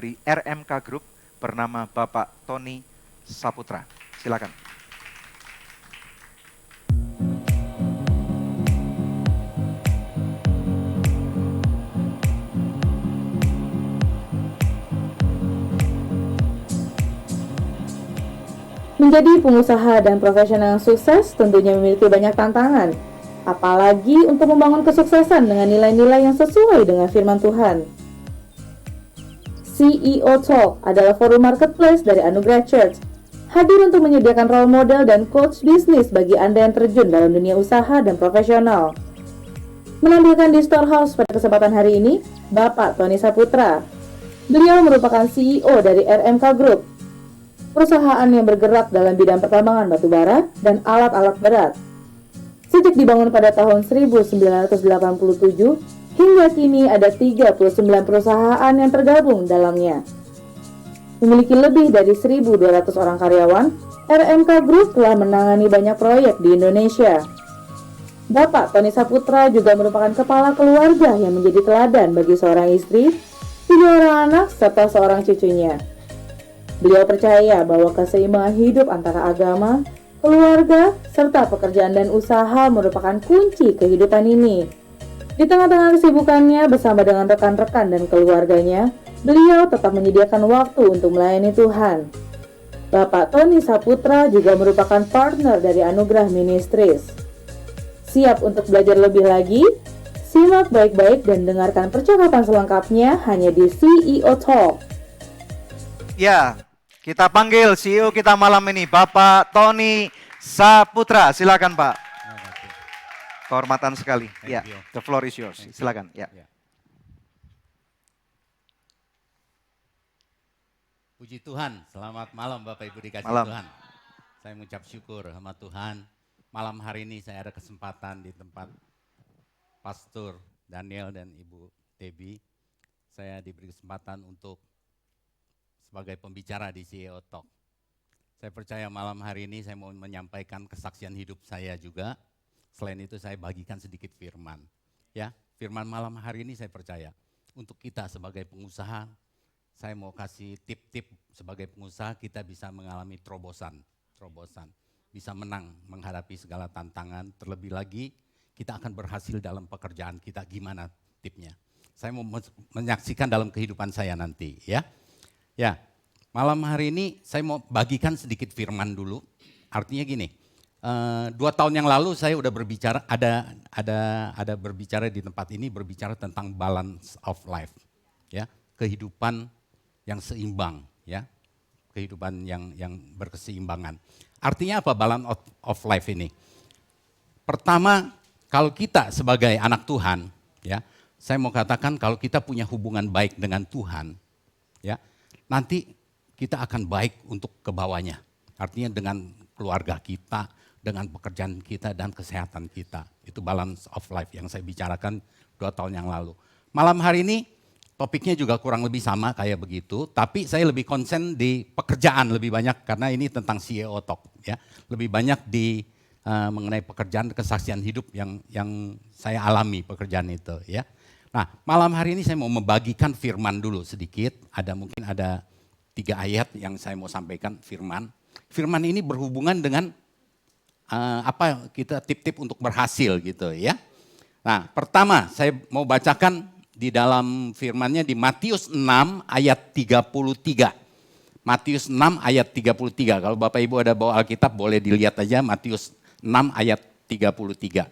dari RMK Group bernama Bapak Tony Saputra. Silakan. Menjadi pengusaha dan profesional yang sukses tentunya memiliki banyak tantangan, apalagi untuk membangun kesuksesan dengan nilai-nilai yang sesuai dengan firman Tuhan. CEO Talk adalah forum marketplace dari Anugerah Church, hadir untuk menyediakan role model dan coach bisnis bagi Anda yang terjun dalam dunia usaha dan profesional. Menampilkan di Storehouse pada kesempatan hari ini, Bapak Tony Saputra. Beliau merupakan CEO dari RMK Group, perusahaan yang bergerak dalam bidang pertambangan batubara dan alat-alat berat. Sejak dibangun pada tahun 1987, hingga kini ada 39 perusahaan yang tergabung dalamnya. Memiliki lebih dari 1.200 orang karyawan, RMK Group telah menangani banyak proyek di Indonesia. Bapak Tony Saputra juga merupakan kepala keluarga yang menjadi teladan bagi seorang istri, 3 orang anak, serta seorang cucunya. Beliau percaya bahwa keseimbangan hidup antara agama, keluarga, serta pekerjaan dan usaha merupakan kunci kehidupan ini. Di tengah-tengah kesibukannya bersama dengan rekan-rekan dan keluarganya, beliau tetap menyediakan waktu untuk melayani Tuhan. Bapak Tony Saputra juga merupakan partner dari Anugerah Ministries. Siap untuk belajar lebih lagi? Simak baik-baik dan dengarkan percakapan selengkapnya hanya di CEO Talk. Ya, kita panggil CEO kita malam ini, Bapak Tony Saputra. Silakan, Pak. Kehormatan sekali. Ya, the floor is yours. Silakan. Ya. Puji Tuhan, selamat malam Bapak Ibu dikasih Malam. Tuhan. Saya mengucap syukur sama Tuhan. Malam hari ini saya ada kesempatan di tempat Pastor Daniel dan Ibu Debbie. Saya diberi kesempatan untuk sebagai pembicara di CEO Talk. Saya percaya malam hari ini saya mau menyampaikan kesaksian hidup saya juga. Selain itu saya bagikan sedikit firman. Ya, firman malam hari ini saya percaya untuk kita sebagai pengusaha, saya mau kasih tip-tip sebagai pengusaha kita bisa mengalami terobosan, bisa menang menghadapi segala tantangan. Terlebih lagi kita akan berhasil dalam pekerjaan kita. Gimana tipnya? Saya mau menyaksikan dalam kehidupan saya nanti, ya. Ya, malam hari ini saya mau bagikan sedikit firman dulu. Artinya gini, 2 tahun yang lalu saya udah berbicara, ada berbicara di tempat ini, berbicara tentang balance of life, ya, kehidupan yang seimbang, ya, kehidupan yang berkeseimbangan. Artinya apa balance of life ini? Pertama, kalau kita sebagai anak Tuhan, ya, saya mau katakan kalau kita punya hubungan baik dengan Tuhan, ya, nanti kita akan baik untuk ke bawahnya. Artinya dengan keluarga kita, dengan pekerjaan kita dan kesehatan kita. Itu balance of life yang saya bicarakan 2 tahun yang lalu. Malam hari ini topiknya juga kurang lebih sama kayak begitu, tapi saya lebih konsen di pekerjaan lebih banyak karena ini tentang CEO Talk, ya. Lebih banyak di mengenai pekerjaan kesaksian hidup yang saya alami pekerjaan itu, ya. Nah, malam hari ini saya mau membagikan firman dulu sedikit. Mungkin ada 3 ayat yang saya mau sampaikan firman. Firman ini berhubungan dengan kita tip-tip untuk berhasil gitu, ya. Nah, pertama saya mau bacakan di dalam firmannya di Matius 6 ayat 33. Matius 6 ayat 33. Kalau Bapak Ibu ada bawa Alkitab boleh dilihat aja Matius 6 ayat 33.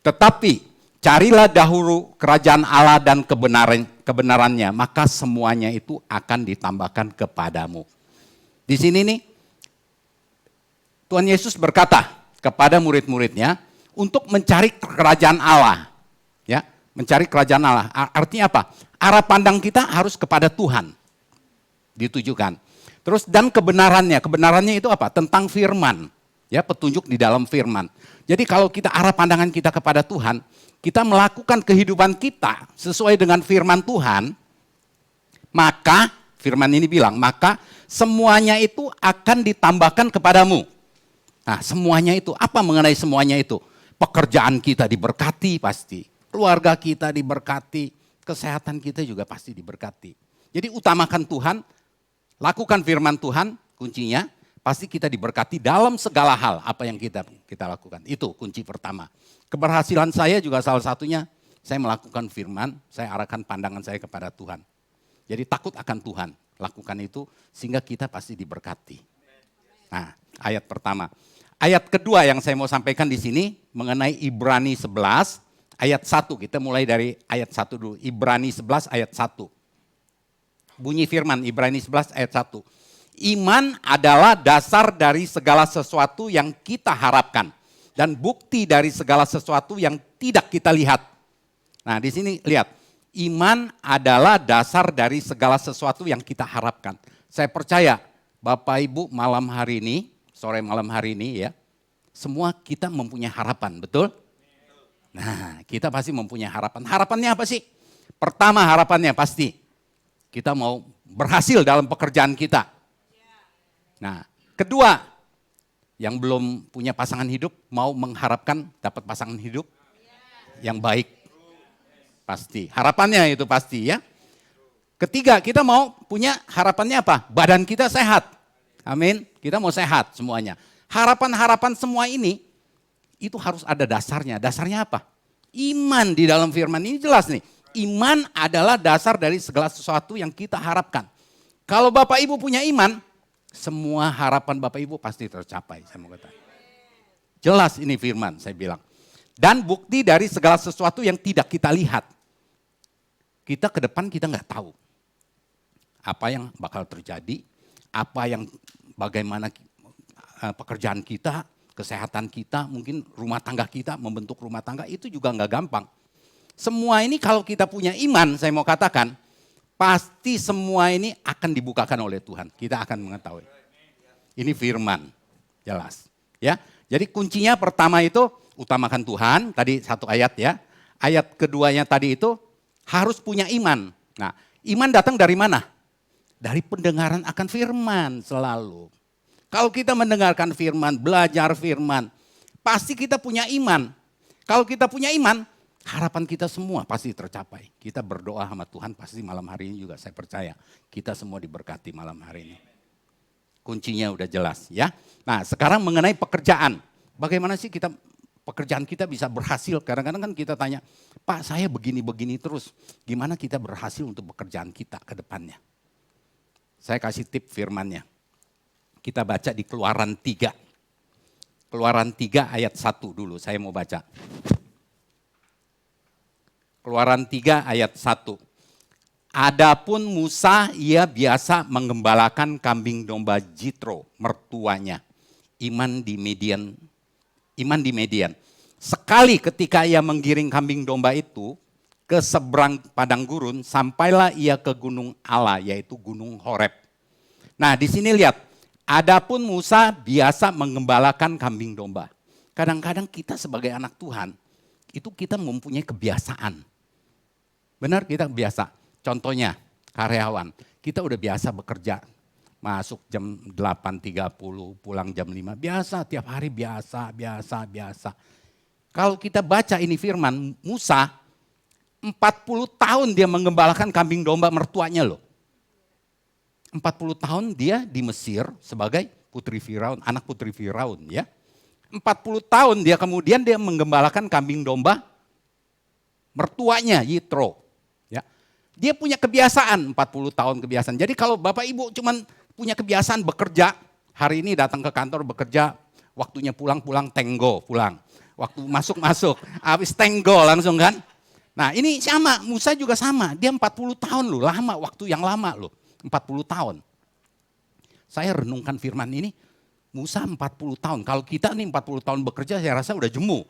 Tetapi carilah dahulu kerajaan Allah dan kebenarannya, maka semuanya itu akan ditambahkan kepadamu. Di sini nih, Tuhan Yesus berkata kepada murid-muridnya untuk mencari kerajaan Allah. Ya, mencari kerajaan Allah. Artinya apa? Arah pandang kita harus kepada Tuhan. Ditujukan. Terus dan kebenarannya itu apa? Tentang firman. Ya, petunjuk di dalam firman. Jadi kalau kita arah pandangan kita kepada Tuhan, kita melakukan kehidupan kita sesuai dengan firman Tuhan, maka firman ini bilang, maka semuanya itu akan ditambahkan kepadamu. Nah, semuanya itu, apa mengenai semuanya itu? Pekerjaan kita diberkati pasti, keluarga kita diberkati, kesehatan kita juga pasti diberkati. Jadi utamakan Tuhan, lakukan firman Tuhan, kuncinya pasti kita diberkati dalam segala hal apa yang kita lakukan. Itu kunci pertama. Keberhasilan saya juga salah satunya, saya melakukan firman, saya arahkan pandangan saya kepada Tuhan. Jadi takut akan Tuhan, lakukan itu sehingga kita pasti diberkati. Nah, ayat pertama. Ayat kedua yang saya mau sampaikan di sini mengenai Ibrani 11 ayat 1. Kita mulai dari ayat 1 dulu. Ibrani 11 ayat 1. Bunyi firman Ibrani 11 ayat 1. Iman adalah dasar dari segala sesuatu yang kita harapkan dan bukti dari segala sesuatu yang tidak kita lihat. Nah, di sini lihat. Iman adalah dasar dari segala sesuatu yang kita harapkan. Saya percaya Bapak Ibu malam hari ini, sore malam hari ini ya, semua kita mempunyai harapan, betul? Nah, kita pasti mempunyai harapan. Harapannya apa sih? Pertama harapannya pasti kita mau berhasil dalam pekerjaan kita. Nah, kedua, yang belum punya pasangan hidup mau mengharapkan dapat pasangan hidup yang baik. Pasti, harapannya itu pasti ya. Ketiga, kita mau punya harapannya apa? Badan kita sehat. Amin, kita mau sehat semuanya. Harapan-harapan semua ini, itu harus ada dasarnya. Dasarnya apa? Iman di dalam firman ini jelas nih. Iman adalah dasar dari segala sesuatu yang kita harapkan. Kalau Bapak Ibu punya iman, semua harapan Bapak Ibu pasti tercapai. Saya mau katakan. Jelas ini firman saya bilang. Dan bukti dari segala sesuatu yang tidak kita lihat. Kita ke depan kita nggak tahu. Apa yang bakal terjadi, bagaimana pekerjaan kita, kesehatan kita, mungkin rumah tangga kita, membentuk rumah tangga itu juga nggak gampang. Semua ini kalau kita punya iman, saya mau katakan, pasti semua ini akan dibukakan oleh Tuhan. Kita akan mengetahui. Ini firman, jelas. Ya, jadi kuncinya pertama itu utamakan Tuhan, tadi satu ayat ya. Ayat keduanya tadi itu harus punya iman. Nah, iman datang dari mana? Dari pendengaran akan firman selalu. Kalau kita mendengarkan firman, belajar firman, pasti kita punya iman. Kalau kita punya iman, harapan kita semua pasti tercapai. Kita berdoa sama Tuhan pasti malam hari ini juga saya percaya. Kita semua diberkati malam hari ini. Kuncinya udah jelas ya. Nah sekarang mengenai pekerjaan. Bagaimana sih pekerjaan kita bisa berhasil? Kadang-kadang kan kita tanya, Pak saya begini-begini terus. Gimana kita berhasil untuk pekerjaan kita ke depannya? Saya kasih tip firmannya. Kita baca di Keluaran 3. Keluaran 3 ayat 1 dulu saya mau baca. Keluaran 3 ayat 1. Adapun Musa ia biasa menggembalakan kambing domba Jitro mertuanya. Iman di Median. Sekali ketika ia menggiring kambing domba itu ke seberang padang gurun, sampailah ia ke gunung Allah yaitu gunung Horeb. Nah, di sini lihat, adapun Musa biasa menggembalakan kambing domba. Kadang-kadang kita sebagai anak Tuhan itu kita mempunyai kebiasaan. Benar kita biasa. Contohnya karyawan, kita udah biasa bekerja. Masuk jam 8.30, pulang jam 5. Biasa, tiap hari biasa. Kalau kita baca ini firman, Musa 40 tahun dia menggembalakan kambing domba mertuanya loh. 40 tahun dia di Mesir sebagai putri Firaun, anak putri Firaun ya. 40 tahun dia kemudian dia menggembalakan kambing domba mertuanya Yitro. Ya. Dia punya kebiasaan 40 tahun kebiasaan. Jadi kalau Bapak Ibu cuman punya kebiasaan bekerja, hari ini datang ke kantor bekerja, waktunya pulang tenggo pulang. Waktu masuk, habis tenggo langsung kan. Nah ini sama, Musa juga sama, dia 40 tahun loh, lama, waktu yang lama loh, 40 tahun. Saya renungkan firman ini, Musa 40 tahun, kalau kita nih 40 tahun bekerja saya rasa udah jemu.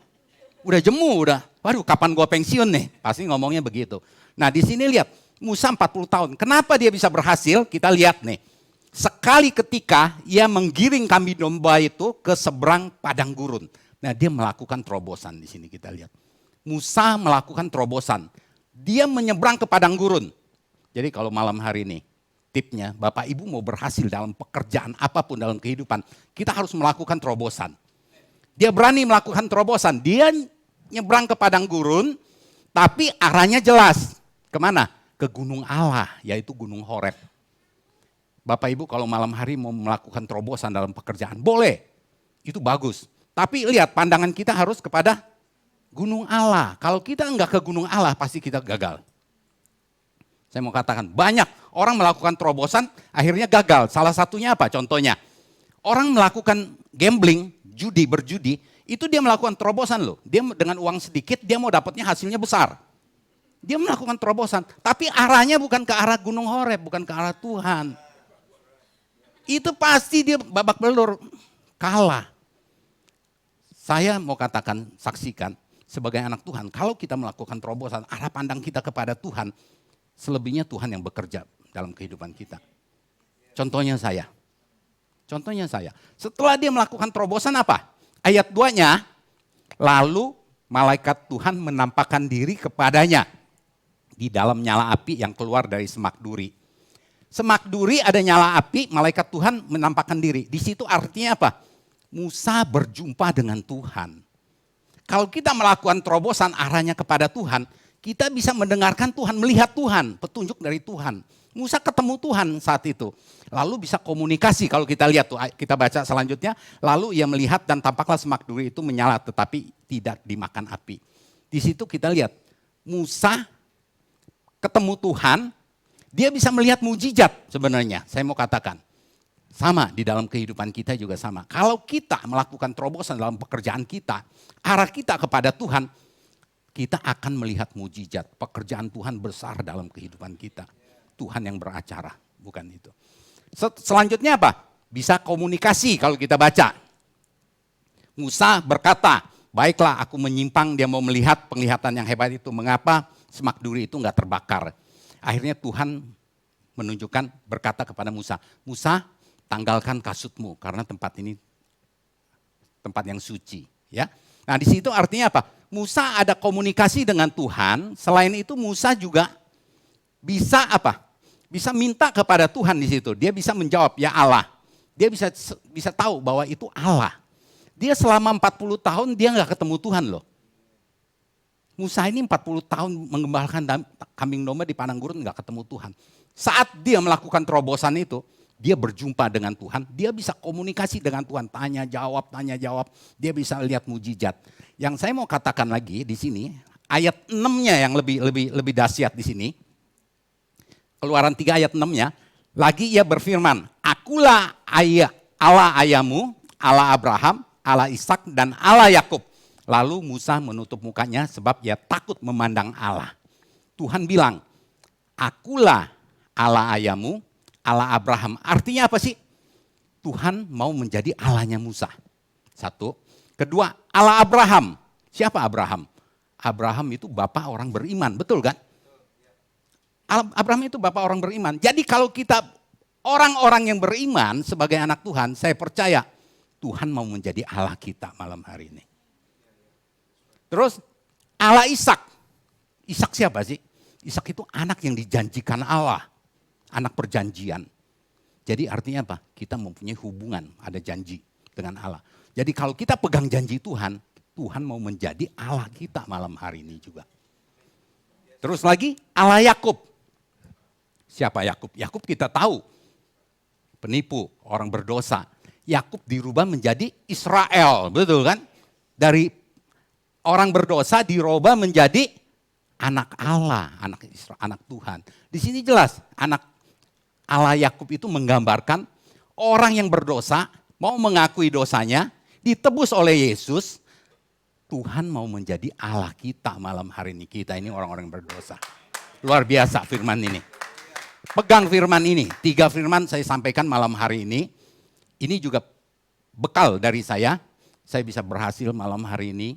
Waduh kapan gua pensiun nih, pasti ngomongnya begitu. Nah di sini lihat, Musa 40 tahun, kenapa dia bisa berhasil, kita lihat nih. Sekali ketika ia menggiring kambing domba itu ke seberang padang gurun. Nah dia melakukan terobosan di sini kita lihat. Musa melakukan terobosan. Dia menyeberang ke padang gurun. Jadi kalau malam hari ini tipnya Bapak Ibu mau berhasil dalam pekerjaan apapun dalam kehidupan. Kita harus melakukan terobosan. Dia berani melakukan terobosan. Dia nyebrang ke padang gurun tapi arahnya jelas. Kemana? ke gunung Allah, yaitu Gunung Horeb. Bapak Ibu kalau malam hari mau melakukan terobosan dalam pekerjaan, boleh. Itu bagus. Tapi lihat pandangan kita harus kepada Gunung Allah. Kalau kita enggak ke Gunung Allah, pasti kita gagal. Saya mau katakan, banyak orang melakukan terobosan, akhirnya gagal. Salah satunya apa? Contohnya, orang melakukan gambling, berjudi, itu dia melakukan terobosan loh. Dia dengan uang sedikit, dia mau dapatnya hasilnya besar. Dia melakukan terobosan, tapi arahnya bukan ke arah Gunung Horeb, bukan ke arah Tuhan. Itu pasti dia babak belur, kalah. Saya mau katakan, saksikan, sebagai anak Tuhan, kalau kita melakukan terobosan, arah pandang kita kepada Tuhan, selebihnya Tuhan yang bekerja dalam kehidupan kita. Contohnya saya, setelah dia melakukan terobosan apa? Ayat 2-nya, lalu malaikat Tuhan menampakkan diri kepadanya di dalam nyala api yang keluar dari semak duri. Semak duri ada nyala api, malaikat Tuhan menampakkan diri. Di situ artinya apa? Musa berjumpa dengan Tuhan. Kalau kita melakukan terobosan arahnya kepada Tuhan, kita bisa mendengarkan Tuhan, melihat Tuhan, petunjuk dari Tuhan. Musa ketemu Tuhan saat itu. Lalu bisa komunikasi kalau kita lihat tuh, kita baca selanjutnya. Lalu ia melihat dan tampaklah semak duri itu menyala tetapi tidak dimakan api. Di situ kita lihat Musa ketemu Tuhan, dia bisa melihat mujizat sebenarnya. Saya mau katakan, sama di dalam kehidupan kita juga sama. Kalau kita melakukan terobosan dalam pekerjaan kita, arah kita kepada Tuhan, kita akan melihat mujizat. Pekerjaan Tuhan besar dalam kehidupan kita. Tuhan yang beracara, bukan itu. Selanjutnya apa? Bisa komunikasi kalau kita baca. Musa berkata, baiklah aku menyimpang, dia mau melihat penglihatan yang hebat itu. Mengapa semak duri itu enggak terbakar? Akhirnya Tuhan menunjukkan, berkata kepada Musa, Musa tanggalkan kasutmu karena tempat ini tempat yang suci. Ya. Nah di situ artinya apa? Musa ada komunikasi dengan Tuhan, selain itu Musa juga bisa apa? Bisa minta kepada Tuhan di situ. Dia bisa menjawab, ya Allah. Dia bisa tahu bahwa itu Allah. Dia selama 40 tahun dia nggak ketemu Tuhan loh. Musa ini 40 tahun mengembalakan kambing domba di padang gurun nggak ketemu Tuhan. Saat dia melakukan terobosan itu, dia berjumpa dengan Tuhan, dia bisa komunikasi dengan Tuhan, tanya jawab. Dia bisa lihat mujizat. Yang saya mau katakan lagi di sini, ayat 6-nya yang lebih dahsyat di sini. Keluaran 3 ayat 6-nya, lagi ia berfirman, akulah Allah ayahmu, Allah Abraham, Allah Ishak dan Allah Yakub. Lalu Musa menutup mukanya sebab ia takut memandang Allah. Tuhan bilang, akulah Allah ayahmu, Allah Abraham. Artinya apa sih? Tuhan mau menjadi Allahnya Musa. Satu. Kedua, Allah Abraham. Siapa Abraham? Abraham itu bapak orang beriman, betul kan? Abraham itu bapak orang beriman. Jadi kalau kita orang-orang yang beriman sebagai anak Tuhan, saya percaya Tuhan mau menjadi Allah kita malam hari ini. Terus Allah Ishak. Ishak siapa sih? Ishak itu anak yang dijanjikan Allah. Anak perjanjian. Jadi artinya apa? Kita mempunyai hubungan, ada janji dengan Allah. Jadi kalau kita pegang janji Tuhan, Tuhan mau menjadi Allah kita malam hari ini juga. Terus lagi Allah Yakub. Siapa Yakub? Yakub kita tahu, penipu, orang berdosa. Yakub dirubah menjadi Israel, betul kan? Dari orang berdosa dirubah menjadi anak Allah, anak Tuhan. Di sini jelas, anak Allah Yakub itu menggambarkan orang yang berdosa, mau mengakui dosanya, ditebus oleh Yesus, Tuhan mau menjadi Allah kita malam hari ini. Kita ini orang-orang berdosa. Luar biasa firman ini. Pegang firman ini, 3 firman saya sampaikan malam hari ini. Ini juga bekal dari saya bisa berhasil malam hari ini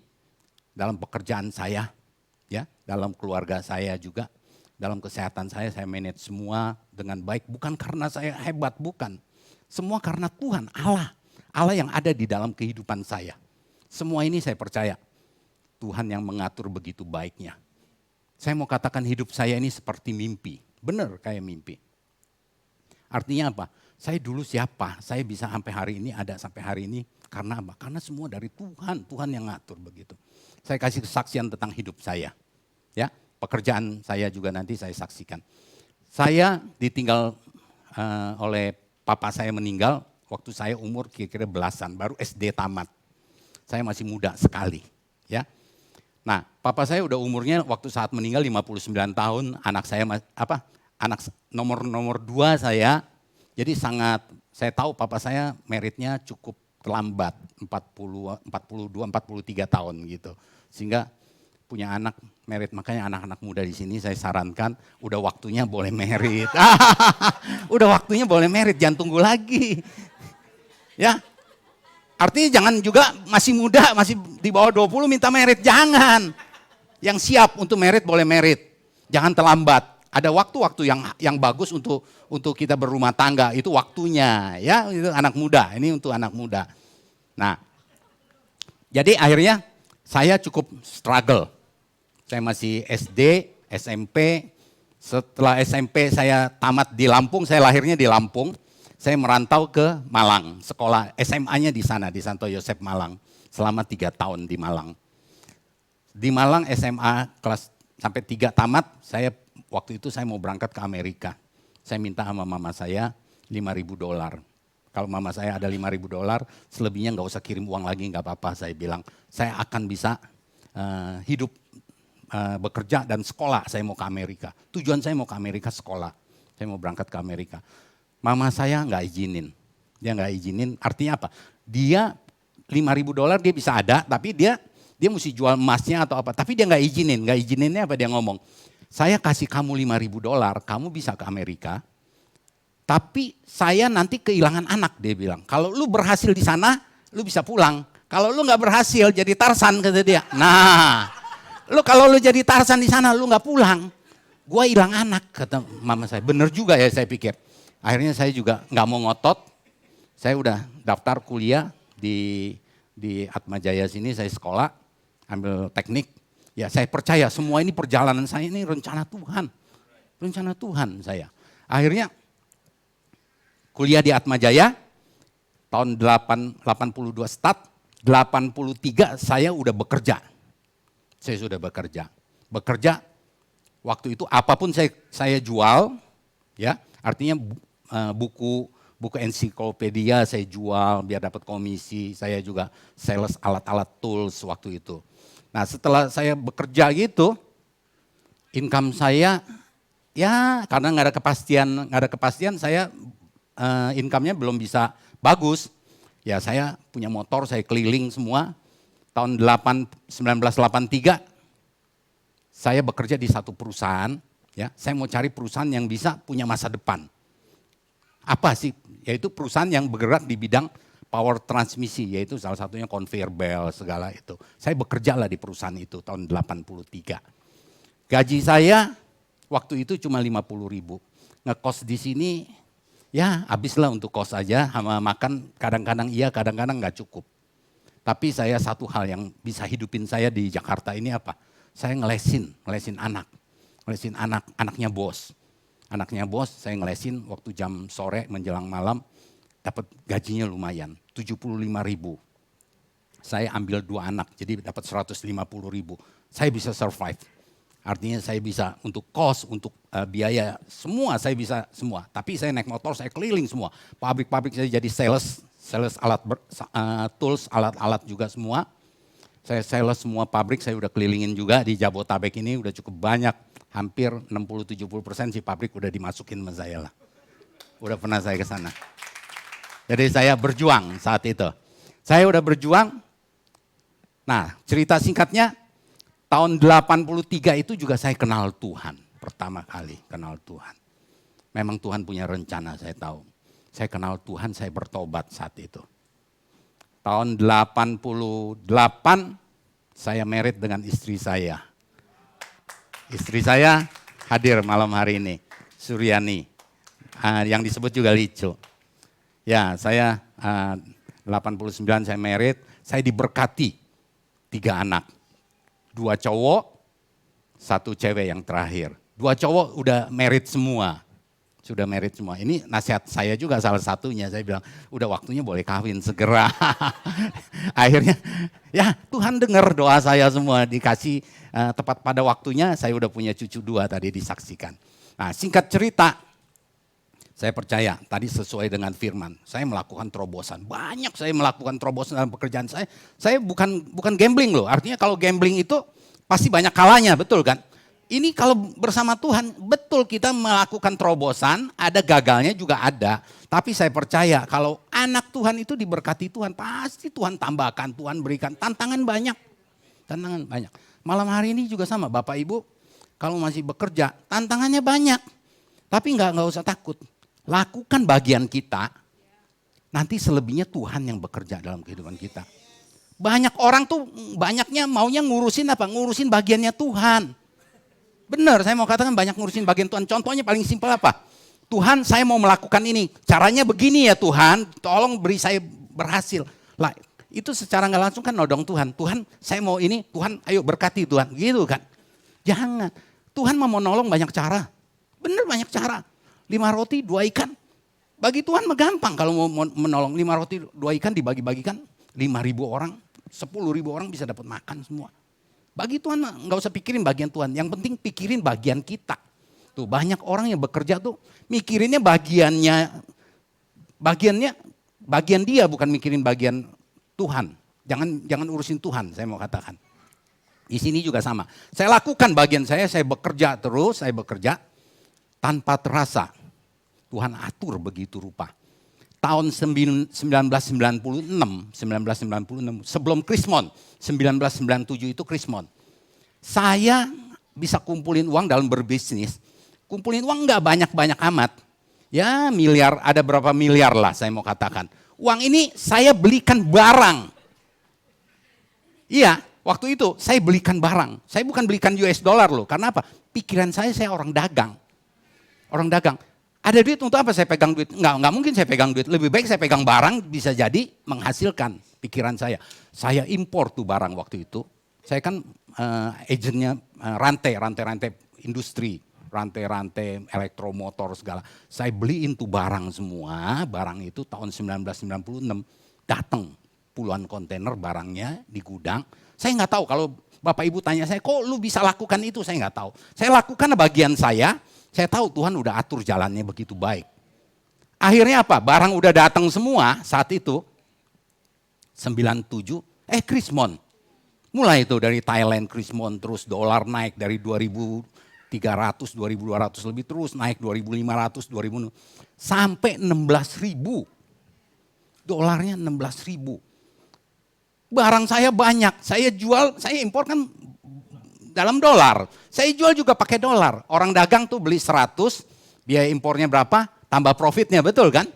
dalam pekerjaan saya, ya, dalam keluarga saya juga, dalam kesehatan saya manage semua dengan baik. Bukan karena saya hebat, bukan. Semua karena Tuhan, Allah yang ada di dalam kehidupan saya. Semua ini saya percaya Tuhan yang mengatur begitu baiknya. Saya mau katakan hidup saya ini seperti mimpi. Benar kayak mimpi. Artinya apa? Saya dulu siapa? Saya bisa sampai hari ini, ada sampai hari ini. Karena apa? Karena semua dari Tuhan. Tuhan yang ngatur begitu. Saya kasih kesaksian tentang hidup saya. Ya, pekerjaan saya juga nanti saya saksikan. Saya ditinggal oleh papa saya meninggal waktu saya umur kira-kira belasan, baru SD tamat. Saya masih muda sekali, ya. Nah, papa saya udah umurnya waktu saat meninggal 59 tahun, anak saya anak nomor 2 saya. Jadi saya tahu papa saya meritnya cukup terlambat, 42, 43 tahun gitu. Sehingga punya anak merit, makanya anak-anak muda di sini saya sarankan udah waktunya boleh merit. Udah waktunya boleh merit, jangan tunggu lagi. Ya. Artinya jangan juga masih muda, masih di bawah 20 minta merit, jangan. Yang siap untuk merit boleh merit. Jangan terlambat. Ada waktu-waktu yang bagus untuk kita berumah tangga, itu waktunya, ya, itu anak muda. Ini untuk anak muda. Nah, jadi akhirnya saya cukup struggle. Saya masih SD, SMP. Setelah SMP saya tamat di Lampung, saya lahirnya di Lampung. Saya merantau ke Malang, sekolah SMA-nya di sana, di Santo Yosep Malang. Selama 3 tahun di Malang. Di Malang SMA kelas sampai 3 tamat, waktu itu saya mau berangkat ke Amerika. Saya minta sama mama saya $5.000. Kalau mama saya ada $5.000, selebihnya nggak usah kirim uang lagi, nggak apa-apa. Saya bilang, saya akan bisa hidup, bekerja dan sekolah. Saya mau ke Amerika. Tujuan saya mau ke Amerika sekolah. Saya mau berangkat ke Amerika. Mama saya nggak izinin. Dia nggak izinin, artinya apa? Dia $5.000 dia bisa ada, tapi dia mesti jual emasnya atau apa. Tapi dia nggak izinin. Nggak izininnya apa, dia ngomong, saya kasih kamu $5.000, kamu bisa ke Amerika. Tapi saya nanti kehilangan anak, dia bilang. Kalau lu berhasil di sana, lu bisa pulang. Kalau lu nggak berhasil jadi Tarsan, kata dia. Nah, kalau lu jadi Tarsan di sana, lu nggak pulang, gua hilang anak, kata mama saya. Bener juga ya, saya pikir. Akhirnya saya juga nggak mau ngotot. Saya udah daftar kuliah di Atmajaya sini, saya sekolah, ambil teknik. Ya saya percaya semua ini perjalanan saya ini rencana Tuhan. Rencana Tuhan saya. Akhirnya kuliah di Atmajaya, tahun 82 start, 83 saya udah bekerja. Saya sudah bekerja. Bekerja waktu itu apapun saya jual, ya, artinya buku ensiklopedia saya jual biar dapat komisi. Saya juga sales alat-alat tools waktu itu. Nah setelah saya bekerja gitu, income saya ya karena nggak ada kepastian saya income-nya belum bisa bagus. Ya saya punya motor, saya keliling semua. Tahun 1983 saya bekerja di satu perusahaan. Ya, saya mau cari perusahaan yang bisa punya masa depan. Apa sih? Yaitu perusahaan yang bergerak di bidang power transmisi, yaitu salah satunya conveyor belt segala itu. Saya bekerja lah di perusahaan itu tahun 83. Gaji saya waktu itu cuma 50.000. Ngekos di sini ya habislah untuk kos aja, sama makan kadang-kadang iya, kadang-kadang nggak cukup. Tapi saya satu hal yang bisa hidupin saya di Jakarta ini apa? Saya ngelesin anaknya bos. Anaknya bos saya ngelesin waktu jam sore menjelang malam, dapat gajinya lumayan, 75.000. Saya ambil 2 anak, jadi dapat 150.000. Saya bisa survive. Artinya saya bisa untuk kos, untuk biaya, semua saya bisa semua. Tapi saya naik motor, saya keliling semua. Pabrik-pabrik saya jadi sales alat tools, alat-alat juga semua. Saya sales semua pabrik, saya udah kelilingin juga di Jabotabek ini udah cukup banyak. Hampir 60-70% si pabrik udah dimasukin sama saya lah. Udah pernah saya ke sana. Jadi saya berjuang saat itu. Saya udah berjuang. Nah cerita singkatnya, tahun 83 itu juga saya kenal Tuhan. Pertama kali kenal Tuhan. Memang Tuhan punya rencana, saya tahu. Saya kenal Tuhan, saya bertobat saat itu. Tahun 88 saya married dengan istri saya. Istri saya hadir malam hari ini, Suryani, yang disebut juga Licu. Ya, saya 89 saya married, saya diberkati 3 anak. 2 cowok, 1 cewek yang terakhir. 2 cowok udah married semua. sudah married semua. Ini nasihat saya juga salah satunya. Saya bilang, udah waktunya boleh kawin segera. Akhirnya, ya Tuhan dengar doa saya semua. Dikasih tepat pada waktunya, saya udah punya cucu 2 tadi disaksikan. Nah, singkat cerita, saya percaya tadi sesuai dengan firman. Saya melakukan terobosan. Banyak saya melakukan terobosan dalam pekerjaan saya. Saya bukan gambling loh. Artinya kalau gambling itu pasti banyak kalahnya, betul kan? Ini kalau bersama Tuhan, betul kita melakukan terobosan, ada gagalnya juga ada. Tapi saya percaya kalau anak Tuhan itu diberkati Tuhan, pasti Tuhan tambahkan, Tuhan berikan. Tantangan banyak, tantangan banyak. Malam hari ini juga sama, Bapak Ibu, kalau masih bekerja, tantangannya banyak. Tapi nggak usah takut, lakukan bagian kita, nanti selebihnya Tuhan yang bekerja dalam kehidupan kita. Banyak orang tuh, banyaknya maunya ngurusin apa? Ngurusin bagiannya Tuhan. Benar, saya mau katakan banyak ngurusin bagian Tuhan. Contohnya paling simpel apa? Tuhan, saya mau melakukan ini. Caranya begini ya Tuhan, tolong beri saya berhasil. Lah, itu secara nggak langsung kan nodong Tuhan. Tuhan, saya mau ini, Tuhan ayo berkati Tuhan. Gitu kan. Jangan. Tuhan mau nolong banyak cara. Benar banyak cara. 5 roti, 2 ikan. Bagi Tuhan mah gampang kalau mau menolong. 5 roti, 2 ikan dibagi-bagikan. 5.000 orang, 10.000 orang bisa dapat makan semua. Bagi Tuhan nggak usah pikirin bagian Tuhan, yang penting pikirin bagian kita. Tuh banyak orang yang bekerja tuh mikirinnya bagian dia bukan mikirin bagian Tuhan. Jangan urusin Tuhan, saya mau katakan. Di sini juga sama. Saya lakukan bagian saya bekerja terus, saya bekerja tanpa terasa. Tuhan atur begitu rupa. Tahun 1996, sebelum Krismon, 1997 itu Krismon. Saya bisa kumpulin uang dalam berbisnis. Kumpulin uang nggak banyak-banyak amat. Ya miliar, ada berapa miliar lah saya mau katakan. Uang ini saya belikan barang. Iya, waktu itu saya belikan barang. Saya bukan belikan US dollar loh, karena apa? Pikiran saya orang dagang. Orang dagang. Ada duit untuk apa saya pegang duit? Enggak mungkin saya pegang duit. Lebih baik saya pegang barang bisa jadi menghasilkan pikiran saya. Saya impor tuh barang waktu itu. Saya kan agennya rantai industri. Rantai elektromotor segala. Saya beliin tuh barang semua. Barang itu tahun 1996 datang puluhan kontainer barangnya di gudang. Saya nggak tahu kalau Bapak Ibu tanya saya, kok lu bisa lakukan itu? Saya nggak tahu. Saya lakukan bagian saya. Saya tahu Tuhan udah atur jalannya begitu baik. Akhirnya apa? Barang udah datang semua saat itu. 97, Krismon. Mulai itu dari Thailand Krismon, terus dolar naik dari 2.300, 2.200 lebih, terus naik 2.500, 2.000, sampai 16.000. Dolarnya 16.000. Barang saya banyak, saya jual, saya impor kan dalam dolar. Saya jual juga pakai dolar. Orang dagang tuh beli 100, biaya impornya berapa? Tambah profitnya, betul kan?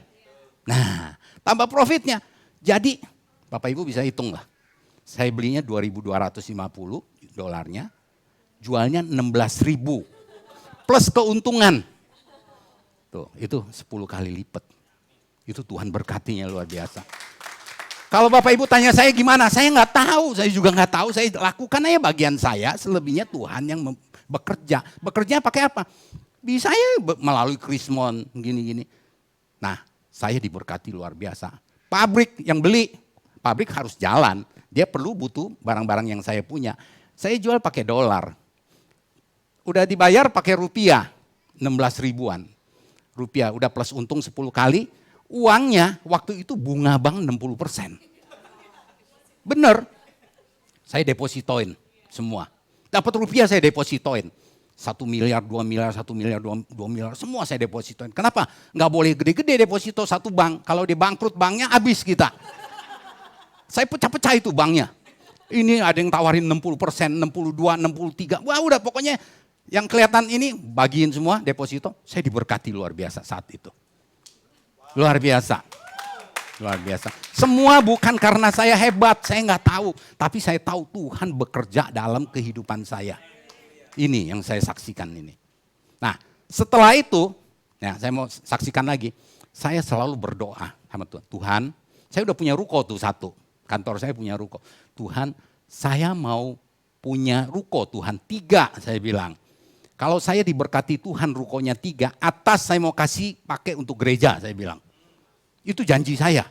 Nah, tambah profitnya. Jadi, Bapak Ibu bisa hitung lah. Saya belinya 2.250 dolarnya, jualnya 16.000. Plus keuntungan. Tuh, itu 10 kali lipat. Itu Tuhan berkatinya luar biasa. Kalau Bapak Ibu tanya saya gimana, saya nggak tahu, saya juga nggak tahu, saya lakukan aja bagian saya, selebihnya Tuhan yang bekerja. Bekerja pakai apa? Bisa ya melalui Krismon, gini-gini. Nah, saya diberkati luar biasa. Pabrik yang beli, pabrik harus jalan, dia butuh barang-barang yang saya punya. Saya jual pakai dolar, udah dibayar pakai rupiah, 16 ribuan. Rupiah, udah plus untung 10 kali. Uangnya waktu itu bunga bank 60%. Bener, saya depositoin semua. Dapat rupiah saya depositoin. 1 miliar, 2 miliar, 1 miliar, 2 miliar, semua saya depositoin. Kenapa? Nggak boleh gede-gede deposito satu bank. Kalau dia bangkrut banknya habis kita. Saya pecah-pecah itu banknya. Ini ada yang tawarin 60%, 62, 63. Wah udah pokoknya yang kelihatan ini bagiin semua deposito. Saya diberkati luar biasa saat itu. Luar biasa. Luar biasa. Semua bukan karena saya hebat, saya nggak tahu. Tapi saya tahu Tuhan bekerja dalam kehidupan saya. Ini yang saya saksikan ini. Nah setelah itu, ya saya mau saksikan lagi. Saya selalu berdoa sama Tuhan. Tuhan, saya udah punya ruko tuh satu. Kantor saya punya ruko. Tuhan, saya mau punya ruko Tuhan 3, saya bilang. Kalau saya diberkati Tuhan rukonya 3, atas saya mau kasih pakai untuk gereja, saya bilang. Itu janji saya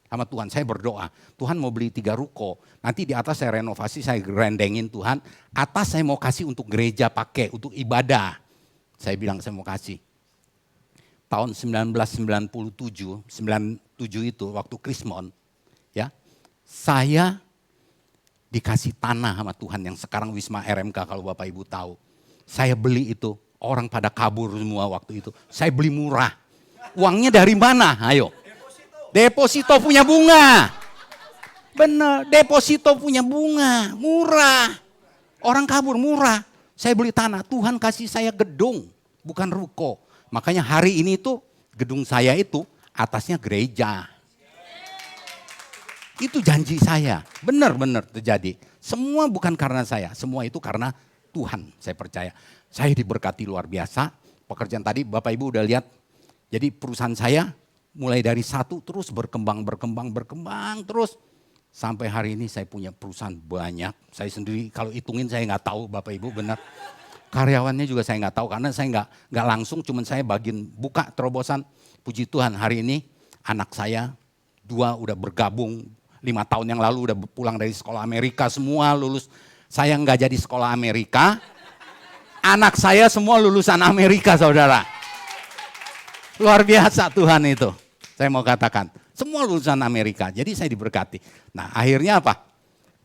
sama Tuhan. Saya berdoa, Tuhan mau beli 3 ruko. Nanti di atas saya renovasi, saya gerendengin Tuhan. Atas saya mau kasih untuk gereja pakai, untuk ibadah. Saya bilang saya mau kasih. Tahun 1997 itu waktu Krismon, ya, saya dikasih tanah sama Tuhan yang sekarang Wisma RMK kalau Bapak Ibu tahu. Saya beli itu, orang pada kabur semua waktu itu. Saya beli murah. Uangnya dari mana? Ayo. Deposito punya bunga. Benar, deposito punya bunga, murah. Orang kabur murah. Saya beli tanah, Tuhan kasih saya gedung, bukan ruko. Makanya hari ini tuh gedung saya itu atasnya gereja. Itu janji saya, benar-benar terjadi. Semua bukan karena saya, semua itu karena Tuhan, saya percaya. Saya diberkati luar biasa. Pekerjaan tadi Bapak Ibu udah lihat. Jadi perusahaan saya mulai dari 1 terus berkembang terus. Sampai hari ini saya punya perusahaan banyak. Saya sendiri kalau hitungin saya nggak tahu Bapak Ibu benar. Karyawannya juga saya nggak tahu karena saya nggak langsung, cuman saya bagian buka terobosan. Puji Tuhan hari ini anak saya 2 udah bergabung. 5 tahun yang lalu udah pulang dari sekolah Amerika semua lulus. Saya nggak jadi sekolah Amerika, anak saya semua lulusan Amerika saudara. Luar biasa Tuhan itu, saya mau katakan. Semua lulusan Amerika, jadi saya diberkati. Nah akhirnya apa?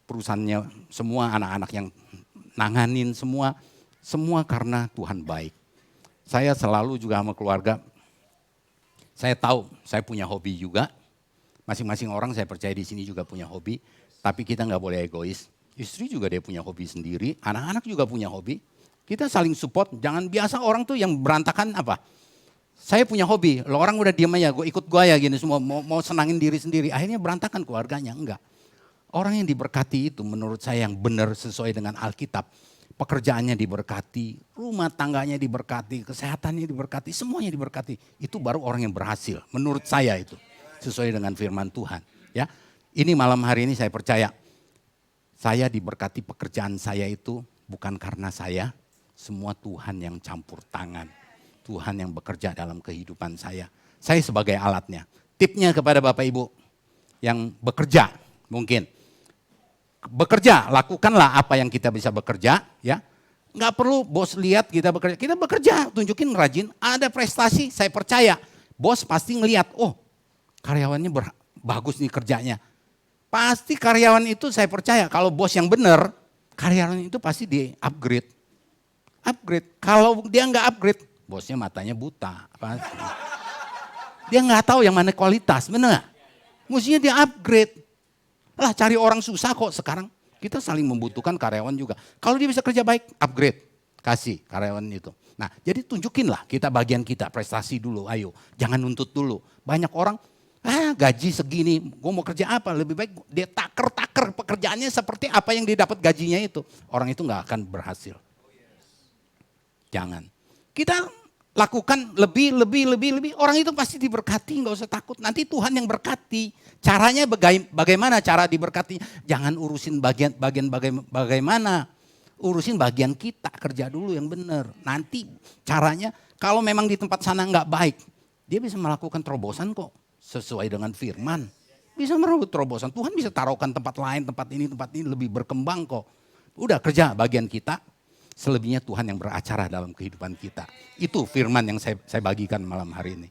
Perusahaannya semua anak-anak yang nanganin semua karena Tuhan baik. Saya selalu juga sama keluarga, saya tahu saya punya hobi juga. Masing-masing orang saya percaya di sini juga punya hobi, tapi kita nggak boleh egois. Istri juga dia punya hobi sendiri, anak-anak juga punya hobi. Kita saling support, jangan biasa orang tuh yang berantakan apa. Saya punya hobi, lo orang udah diam aja, gue ikut gue ya gini semua, mau senangin diri sendiri. Akhirnya berantakan keluarganya, enggak. Orang yang diberkati itu menurut saya yang benar sesuai dengan Alkitab. Pekerjaannya diberkati, rumah tangganya diberkati, kesehatannya diberkati, semuanya diberkati. Itu baru orang yang berhasil, menurut saya itu. Sesuai dengan firman Tuhan. Ya, ini malam hari ini saya percaya. Saya diberkati pekerjaan saya itu bukan karena saya, semua Tuhan yang campur tangan. Tuhan yang bekerja dalam kehidupan saya. Saya sebagai alatnya. Tipnya kepada Bapak Ibu yang bekerja mungkin. Bekerja, lakukanlah apa yang kita bisa bekerja. Ya, nggak perlu bos lihat kita bekerja, tunjukin rajin, ada prestasi, saya percaya. Bos pasti ngelihat, oh karyawannya bagus nih kerjanya. Pasti karyawan itu saya percaya kalau bos yang benar, karyawan itu pasti di-upgrade. Kalau dia nggak upgrade, bosnya matanya buta. Pasti. Dia nggak tahu yang mana kualitas, benar nggak? Mestinya dia upgrade. Lah cari orang susah kok sekarang. Kita saling membutuhkan karyawan juga. Kalau dia bisa kerja baik, upgrade. Kasih karyawan itu. Nah jadi tunjukinlah kita bagian kita, prestasi dulu, ayo. Jangan nuntut dulu. Banyak orang, gaji segini, gue mau kerja apa? Lebih baik dia taker pekerjaannya seperti apa yang dia dapat gajinya itu. Orang itu gak akan berhasil. Jangan. Kita lakukan lebih, orang itu pasti diberkati, gak usah takut. Nanti Tuhan yang berkati. Caranya bagaimana cara diberkati? Jangan urusin bagian bagaimana. Urusin bagian kita, kerja dulu yang benar. Nanti caranya, kalau memang di tempat sana gak baik, dia bisa melakukan terobosan kok. Sesuai dengan firman. Bisa merebut terobosan. Tuhan bisa taruhkan tempat lain, tempat ini lebih berkembang kok. Udah kerja bagian kita, selebihnya Tuhan yang beracara dalam kehidupan kita. Itu firman yang saya bagikan malam hari ini.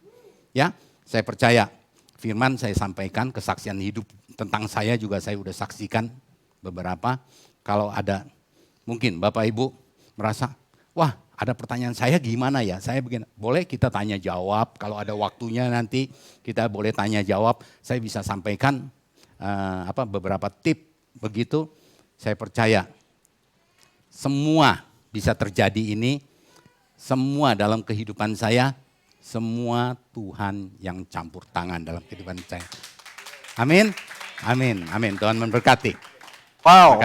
Ya, saya percaya firman saya sampaikan, kesaksian hidup tentang saya juga saya udah saksikan beberapa. Kalau ada mungkin Bapak Ibu merasa, wah ada pertanyaan saya gimana ya? Saya begini, boleh kita tanya jawab. Kalau ada waktunya nanti kita boleh tanya jawab. Saya bisa sampaikan beberapa tip begitu. Saya percaya semua bisa terjadi ini. Semua dalam kehidupan saya, semua Tuhan yang campur tangan dalam kehidupan saya. Amin, amin, amin. Tuhan memberkati. Wow.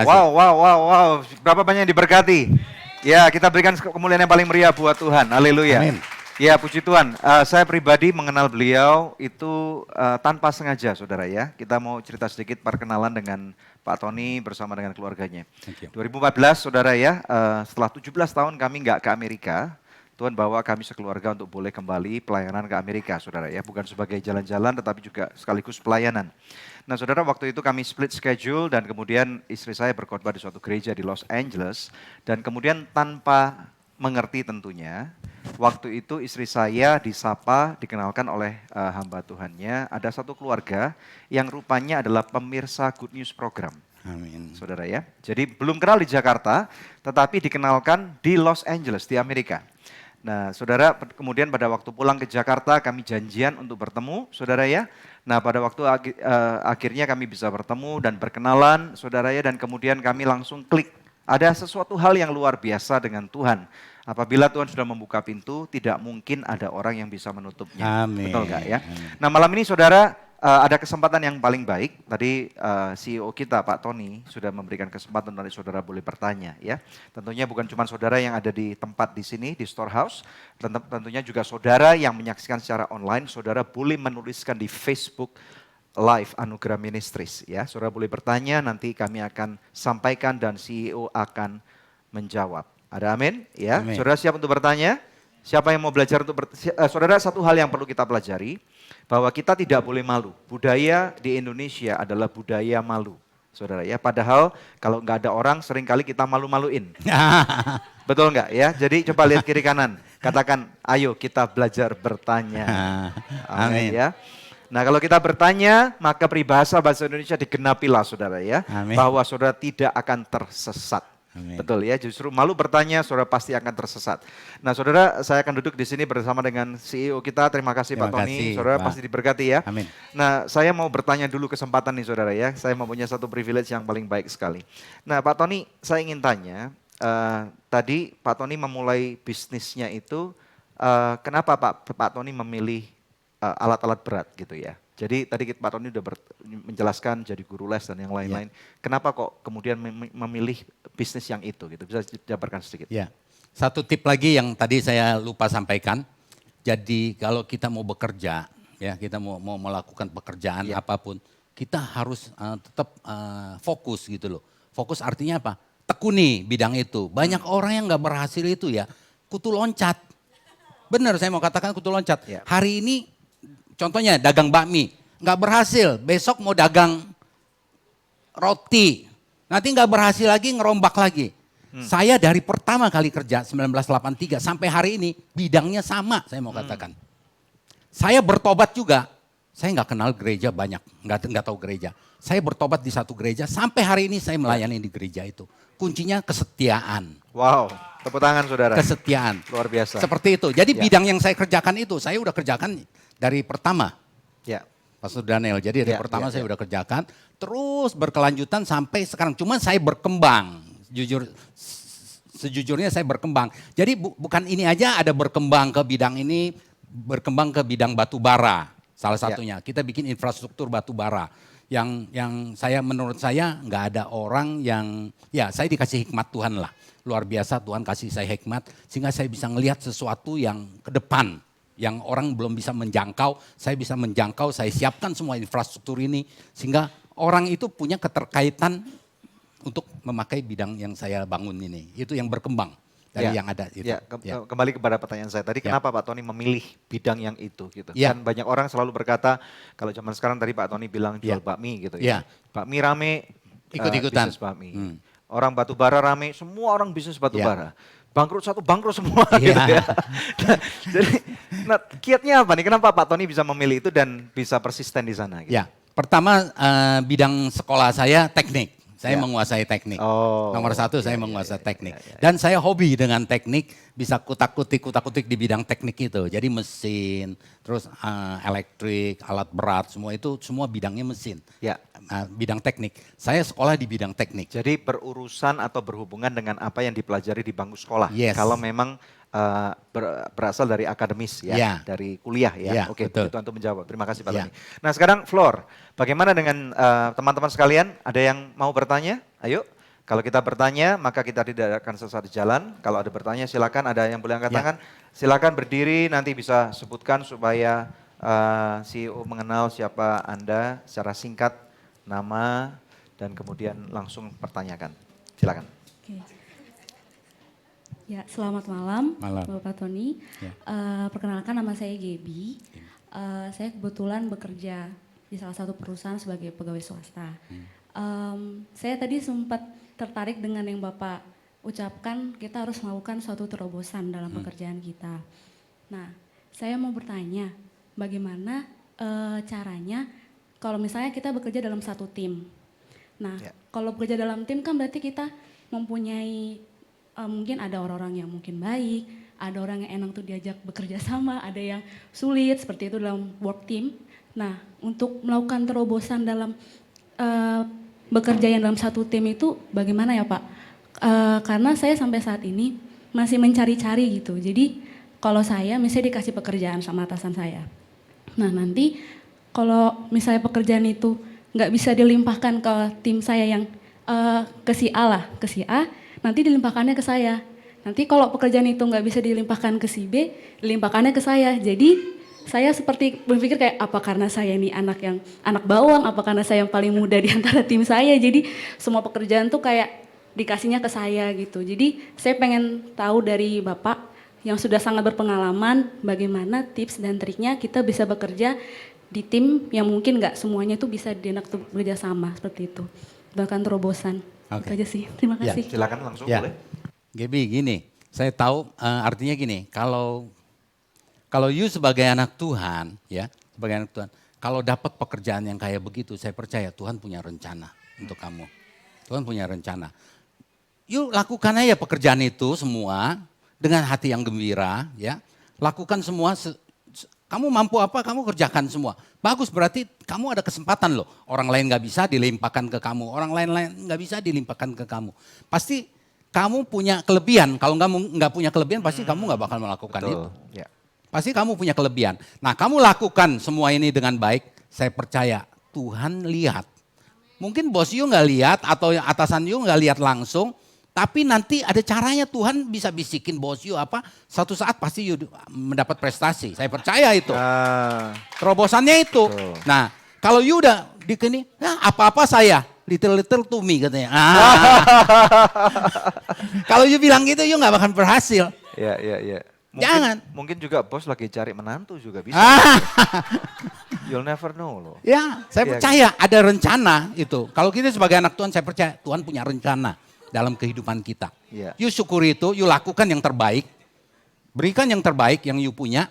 Berapa banyak yang diberkati? Ya, kita berikan kemuliaan yang paling meriah buat Tuhan. Haleluya. Amin. Ya, puji Tuhan. Saya pribadi mengenal beliau itu tanpa sengaja, saudara ya. Kita mau cerita sedikit perkenalan dengan Pak Tony bersama dengan keluarganya. Thank you. 2014, saudara ya, setelah 17 tahun kami nggak ke Amerika, Tuhan bawa kami sekeluarga untuk boleh kembali pelayanan ke Amerika, saudara ya. Bukan sebagai jalan-jalan, tetapi juga sekaligus pelayanan. Nah, saudara, waktu itu kami split schedule dan kemudian istri saya berkhotbah di suatu gereja di Los Angeles. Dan kemudian tanpa mengerti tentunya, waktu itu istri saya disapa, dikenalkan oleh hamba Tuhannya, ada satu keluarga yang rupanya adalah pemirsa Good News program. Amin. Saudara ya. Jadi belum kenal di Jakarta, tetapi dikenalkan di Los Angeles, di Amerika. Nah, saudara, kemudian pada waktu pulang ke Jakarta kami janjian untuk bertemu, saudara ya. Nah, pada waktu akhirnya kami bisa bertemu dan berkenalan, saudara ya, dan kemudian kami langsung klik. Ada sesuatu hal yang luar biasa dengan Tuhan. Apabila Tuhan sudah membuka pintu, tidak mungkin ada orang yang bisa menutupnya. Amin. Betul nggak ya? Amin. Nah, malam ini saudara ada kesempatan yang paling baik. Tadi CEO kita Pak Tony sudah memberikan kesempatan untuk saudara boleh bertanya ya. Tentunya bukan cuma saudara yang ada di tempat di sini di Storehouse, tentunya juga saudara yang menyaksikan secara online, saudara boleh menuliskan di Facebook Live Anugerah Ministries ya. Saudara boleh bertanya, nanti kami akan sampaikan dan CEO akan menjawab. Ada amin? Ya. Amin. Saudara siap untuk bertanya? Siapa yang mau belajar untuk saudara, satu hal yang perlu kita pelajari, bahwa kita tidak boleh malu. Budaya di Indonesia adalah budaya malu. Saudara ya, padahal kalau nggak ada orang seringkali kita malu-maluin. Betul nggak ya? Jadi coba lihat kiri kanan. Katakan, ayo kita belajar bertanya. Amin. Ya. Nah, kalau kita bertanya, maka peribahasa bahasa Indonesia digenapilah saudara ya. Amin. Bahwa saudara tidak akan tersesat. Amin. Betul ya, justru malu bertanya, saudara pasti akan tersesat. Nah, saudara, saya akan duduk di sini bersama dengan CEO kita. Terima kasih Pak Terima Tony, kasih, saudara Pak. pasti diberkati ya. Amin. Nah, saya mau bertanya dulu kesempatan nih saudara ya. Saya mempunyai satu privilege yang paling baik sekali. Nah, Pak Tony, saya ingin tanya, tadi Pak Tony memulai bisnisnya itu, kenapa Pak Tony memilih alat-alat berat gitu ya? Jadi tadi Pak Tony sudah menjelaskan jadi guru les dan yang lain-lain. Kenapa kok kemudian memilih bisnis yang itu gitu? Bisa jabarkan sedikit? Ya, satu tip lagi yang tadi saya lupa sampaikan. Jadi kalau kita mau bekerja, ya kita mau melakukan pekerjaan apapun, kita harus tetap fokus gitu loh. Fokus artinya apa? Tekuni bidang itu. Banyak orang yang nggak berhasil itu ya, kutu loncat. Benar, saya mau katakan kutu loncat. Hari ini contohnya dagang bakmi, nggak berhasil, besok mau dagang roti, nanti nggak berhasil lagi ngerombak lagi. Saya dari pertama kali kerja 1983 sampai hari ini bidangnya sama, saya mau katakan. Saya bertobat juga, saya nggak kenal gereja banyak, nggak tahu gereja. Saya bertobat di satu gereja, sampai hari ini saya melayani di gereja itu. Kuncinya kesetiaan. Wow, tepuk tangan saudara. Kesetiaan. Luar biasa. Seperti itu, jadi bidang yang saya kerjakan itu, saya udah kerjakan dari pertama. Ya. Pastor Daniel, jadi dari pertama saya udah kerjakan, terus berkelanjutan sampai sekarang. Cuma saya berkembang, sejujurnya saya berkembang. Jadi bukan ini aja, ada berkembang ke bidang ini, berkembang ke bidang batu bara. Salah satunya, kita bikin infrastruktur batu bara. Yang saya menurut saya nggak ada orang yang, ya saya dikasih hikmat Tuhan lah. Luar biasa Tuhan kasih saya hikmat, sehingga saya bisa ngelihat sesuatu yang ke depan. Yang orang belum bisa menjangkau, saya bisa menjangkau, saya siapkan semua infrastruktur ini. Sehingga orang itu punya keterkaitan untuk memakai bidang yang saya bangun ini. Itu yang berkembang dari yang ada. Itu. Kembali kepada pertanyaan saya tadi, kenapa Pak Tony memilih bidang yang itu? Gitu. Ya. Kan banyak orang selalu berkata, kalau zaman sekarang tadi Pak Tony bilang jual bakmi gitu ya. Bakmi rame, ikut-ikutan. bisnis bakmi. Orang batu bara rame, semua orang bisnis batu bara. Bangkrut satu, bangkrut semua gitu ya. Jadi, kiatnya apa nih? Kenapa Pak Tony bisa memilih itu dan bisa persisten di sana? Gitu? Ya, pertama bidang sekolah saya teknik. Saya menguasai teknik. Nomor satu saya menguasai teknik. Dan saya hobi dengan teknik, bisa kutak-kutik di bidang teknik itu. Jadi mesin, terus elektrik, alat berat, semua itu semua bidangnya mesin. Bidang teknik. Saya sekolah di bidang teknik. Jadi berurusan atau berhubungan dengan apa yang dipelajari di bangku sekolah. Kalau memang berasal dari akademis ya, dari kuliah ya. Oke, itu untuk menjawab. Terima kasih Pak Tony. Nah sekarang Flor, bagaimana dengan teman-teman sekalian? Ada yang mau bertanya? Ayo, Kalau kita bertanya, maka kita tidak akan sesat di jalan. Kalau ada bertanya, silakan. Ada yang boleh angkat Ya. tangan. Silakan berdiri, nanti bisa sebutkan supaya CEO mengenal siapa Anda secara singkat, nama, dan kemudian langsung pertanyakan. Silakan. Oke. Ya, selamat malam, Malam. Bapak Tony. Ya. Perkenalkan nama saya Gebi. Saya kebetulan bekerja di salah satu perusahaan sebagai pegawai swasta. Saya tadi sempat tertarik dengan yang Bapak ucapkan, kita harus melakukan suatu terobosan dalam pekerjaan kita. Nah, saya mau bertanya, bagaimana caranya kalau misalnya kita bekerja dalam satu tim? Nah, Ya. kalau bekerja dalam tim kan berarti kita mempunyai mungkin ada orang-orang yang mungkin baik, ada orang yang enak tuh diajak bekerja sama, ada yang sulit seperti itu dalam work team. Nah, untuk melakukan terobosan dalam bekerja yang dalam satu tim itu bagaimana ya Pak? Karena saya sampai saat ini masih mencari-cari gitu. Jadi kalau saya misalnya dikasih pekerjaan sama atasan saya. Nah nanti kalau misalnya pekerjaan itu nggak bisa dilimpahkan ke tim saya yang ke si A lah, ke si A, nanti dilimpahkannya ke saya. Nanti kalau pekerjaan itu nggak bisa dilimpahkan ke si B, dilimpahkannya ke saya. Jadi saya seperti berpikir kayak apa karena saya ini anak bawang, apa karena saya yang paling muda di antara tim saya. Jadi semua pekerjaan tuh kayak dikasihnya ke saya gitu. Jadi saya pengen tahu dari Bapak yang sudah sangat berpengalaman bagaimana tips dan triknya kita bisa bekerja di tim yang mungkin nggak semuanya tuh bisa dienak bekerja sama seperti itu. Bahkan terobosan. Oke. Itu aja sih. Terima Ya. kasih. Silakan langsung Ya, boleh. Gebi gini, saya tahu artinya gini, kalau you sebagai anak Tuhan, ya, sebagai anak Tuhan, kalau dapat pekerjaan yang kayak begitu, saya percaya Tuhan punya rencana untuk kamu. Tuhan punya rencana. You lakukan aja pekerjaan itu semua dengan hati yang gembira, ya. Lakukan semua, kamu mampu apa, kamu kerjakan semua. Bagus, berarti kamu ada kesempatan loh. Orang lain gak bisa dilimpahkan ke kamu, orang lain gak bisa dilimpahkan ke kamu. Pasti kamu punya kelebihan, kalau kamu nggak punya kelebihan pasti kamu nggak bakal melakukan Betul. itu. Ya. Pasti kamu punya kelebihan. Nah kamu lakukan semua ini dengan baik, saya percaya Tuhan lihat. Mungkin bos you nggak lihat atau atasan you nggak lihat langsung, tapi nanti ada caranya Tuhan bisa bisikin bos you apa, satu saat pasti you mendapat prestasi. Saya percaya itu. Terobosannya itu. Betul. Nah kalau you udah dikini, nah, apa-apa saya, little to me katanya. Kalau you bilang gitu, you nggak bakal berhasil. Ya. Jangan. Mungkin juga bos lagi cari menantu juga bisa. You'll never know loh. Ya, saya Iya, percaya ada rencana itu. Kalau kita sebagai anak Tuhan, saya percaya Tuhan punya rencana dalam kehidupan kita. Iya. You syukuri itu, you lakukan yang terbaik. Berikan yang terbaik yang you punya.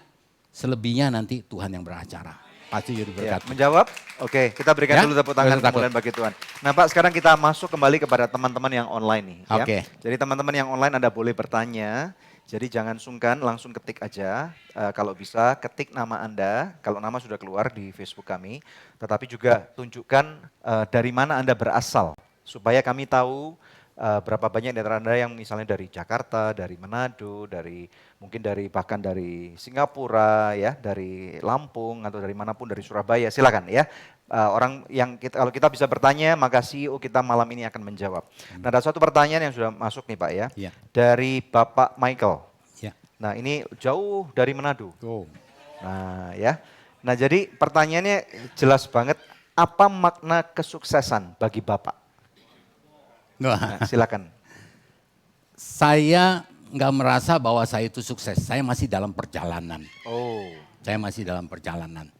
Selebihnya nanti Tuhan yang beracara. Pasti you Ya, diberkati. menjawab? Oke, kita berikan Ya, dulu tepuk tangan jangan takut. kemuliaan bagi Tuhan. Nah Pak, sekarang kita masuk kembali kepada teman-teman yang online nih. Ya. Oke. Jadi teman-teman yang online Anda boleh bertanya. Jadi jangan sungkan, langsung ketik aja. Kalau bisa ketik nama Anda, kalau nama sudah keluar di Facebook kami. Tetapi juga tunjukkan dari mana Anda berasal. Supaya kami tahu berapa banyak dari Anda yang misalnya dari Jakarta, dari Manado, mungkin bahkan dari Singapura, ya, dari Lampung atau dari manapun, dari Surabaya. Silakan ya. Orang yang kalau kita bisa bertanya, maka CEO kita malam ini akan menjawab. Nah, ada satu pertanyaan yang sudah masuk nih Pak ya, Ya. dari Bapak Michael. Ya. Nah ini jauh dari Manado. Oh. Nah ya, nah jadi pertanyaannya jelas banget, apa makna kesuksesan bagi Bapak? Nah, silakan. Saya nggak merasa bahwa saya itu sukses. Saya masih dalam perjalanan. Oh, Saya masih dalam perjalanan.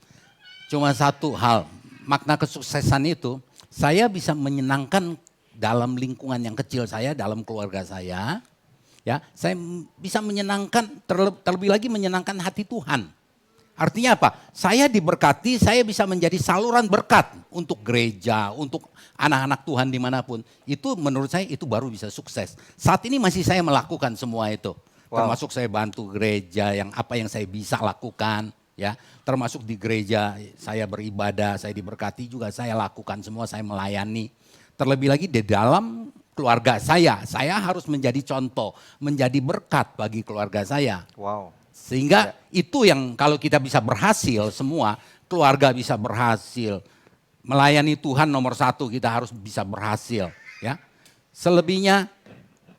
Cuma satu hal, makna kesuksesan itu, saya bisa menyenangkan dalam lingkungan yang kecil saya, dalam keluarga saya. Ya, saya bisa menyenangkan, terlebih lagi menyenangkan hati Tuhan. Artinya apa? Saya diberkati, saya bisa menjadi saluran berkat untuk gereja, untuk anak-anak Tuhan dimanapun. Itu menurut saya itu baru bisa sukses. Saat ini masih saya melakukan semua itu. Wow. Termasuk saya bantu gereja yang apa yang saya bisa lakukan. Ya, termasuk di gereja saya beribadah, saya diberkati juga, saya lakukan semua, saya melayani. Terlebih lagi di dalam keluarga saya harus menjadi contoh, menjadi berkat bagi keluarga saya. wow. Sehingga itu yang kalau kita bisa berhasil semua, keluarga bisa berhasil. Melayani Tuhan nomor satu kita harus bisa berhasil. Ya, Selebihnya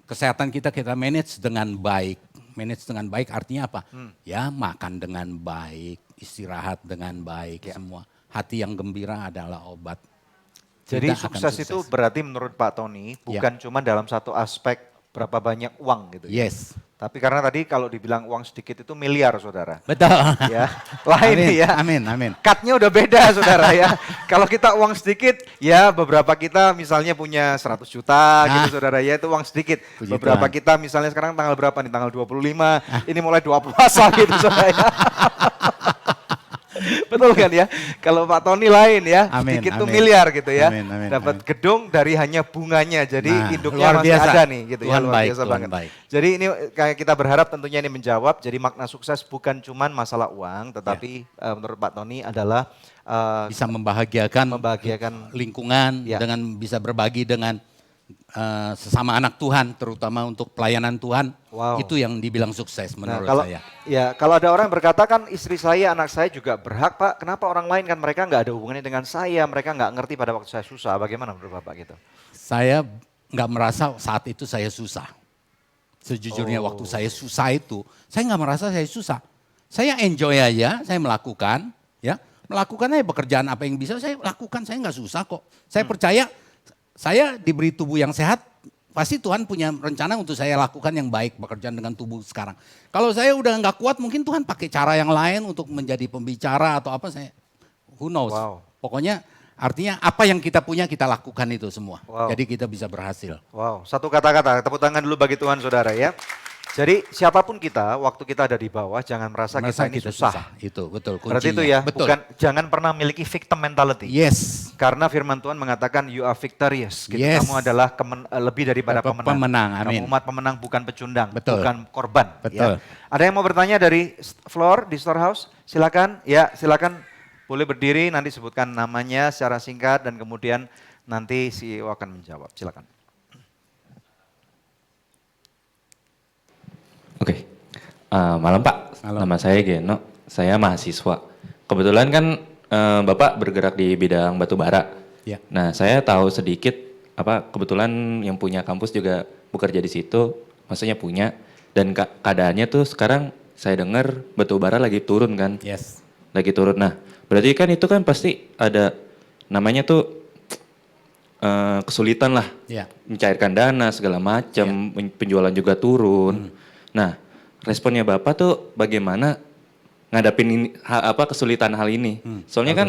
kesehatan kita manage dengan baik. Manage dengan baik artinya apa? Ya makan dengan baik, istirahat dengan baik, semua. Hati yang gembira adalah obat. Jadi Kita akan sukses itu berarti menurut Pak Tony bukan cuma dalam satu aspek berapa banyak uang gitu ya. Yes. Tapi karena tadi kalau dibilang uang sedikit itu miliar saudara. Betul. Ya, lain Amin, ya. amin. Cut-nya udah beda saudara ya. Kalau kita uang sedikit, ya beberapa kita misalnya punya 100 juta gitu saudara ya, itu uang sedikit. Puji Beberapa Tuhan. kita misalnya sekarang tanggal berapa nih, tanggal 25, ini mulai doa puasa gitu saudara ya. Betul kan ya? Kalau Pak Tony lain ya, Amin, sedikit tuh amin. miliar gitu ya. Amin, Dapat amin. gedung dari hanya bunganya, jadi Nah, induknya luar masih biasa. ada nih gitu ya, Tuhan luar baik, biasa Tuhan banget. baik. Jadi ini kayak kita berharap tentunya ini menjawab, jadi makna sukses bukan cuman masalah uang, tetapi menurut Pak Tony adalah Bisa membahagiakan lingkungan Ya. dengan bisa berbagi dengan sesama anak Tuhan, terutama untuk pelayanan Tuhan. Wow. Itu yang dibilang sukses menurut kalau, saya. Ya, kalau ada orang yang berkata kan istri saya, anak saya juga berhak Pak, kenapa orang lain kan mereka nggak ada hubungannya dengan saya, mereka nggak ngerti pada waktu saya susah, bagaimana menurut Bapak gitu? Saya nggak merasa saat itu saya susah. Sejujurnya waktu saya susah itu, saya nggak merasa saya susah. Saya enjoy aja, saya melakukan, ya melakukan aja pekerjaan apa yang bisa saya lakukan, saya nggak susah kok. Saya percaya, saya diberi tubuh yang sehat, pasti Tuhan punya rencana untuk saya lakukan yang baik pekerjaan dengan tubuh sekarang. Kalau saya udah nggak kuat, mungkin Tuhan pakai cara yang lain untuk menjadi pembicara atau apa saya, who knows. Wow. Pokoknya artinya apa yang kita punya kita lakukan itu semua. Wow. Jadi kita bisa berhasil. Wow, satu kata-kata, tepuk tangan dulu bagi Tuhan saudara ya. Jadi siapapun kita, waktu kita ada di bawah, jangan merasa kita ini susah. Itu betul kuncinya. Berarti itu ya, Betul. bukan jangan pernah memiliki victim mentality. Yes. Karena firman Tuhan mengatakan you are victorious. Gitu. Yes. Kamu adalah lebih daripada pemenang. Pemenang, amin. Kamu umat pemenang bukan pecundang, Betul. bukan korban. Betul. Ya. Ada yang mau bertanya dari floor di storehouse? Silakan. Ya, silakan. Boleh berdiri, nanti sebutkan namanya secara singkat dan kemudian nanti CEO akan menjawab. Silakan. Oke, malam Pak. Malam. Nama saya Geno, saya mahasiswa. Kebetulan kan Bapak bergerak di bidang batu bara. Ya. Nah, saya tahu sedikit kebetulan yang punya kampus juga bekerja di situ, maksudnya punya. Dan keadaannya tuh sekarang saya dengar batu bara lagi turun kan? Yes. Lagi turun. Nah, berarti kan itu kan pasti ada namanya tuh kesulitan lah. Ya. Mencairkan dana segala macam, penjualan juga turun. Nah, responnya Bapak tuh bagaimana ngadapin ini, kesulitan hal ini? Soalnya kan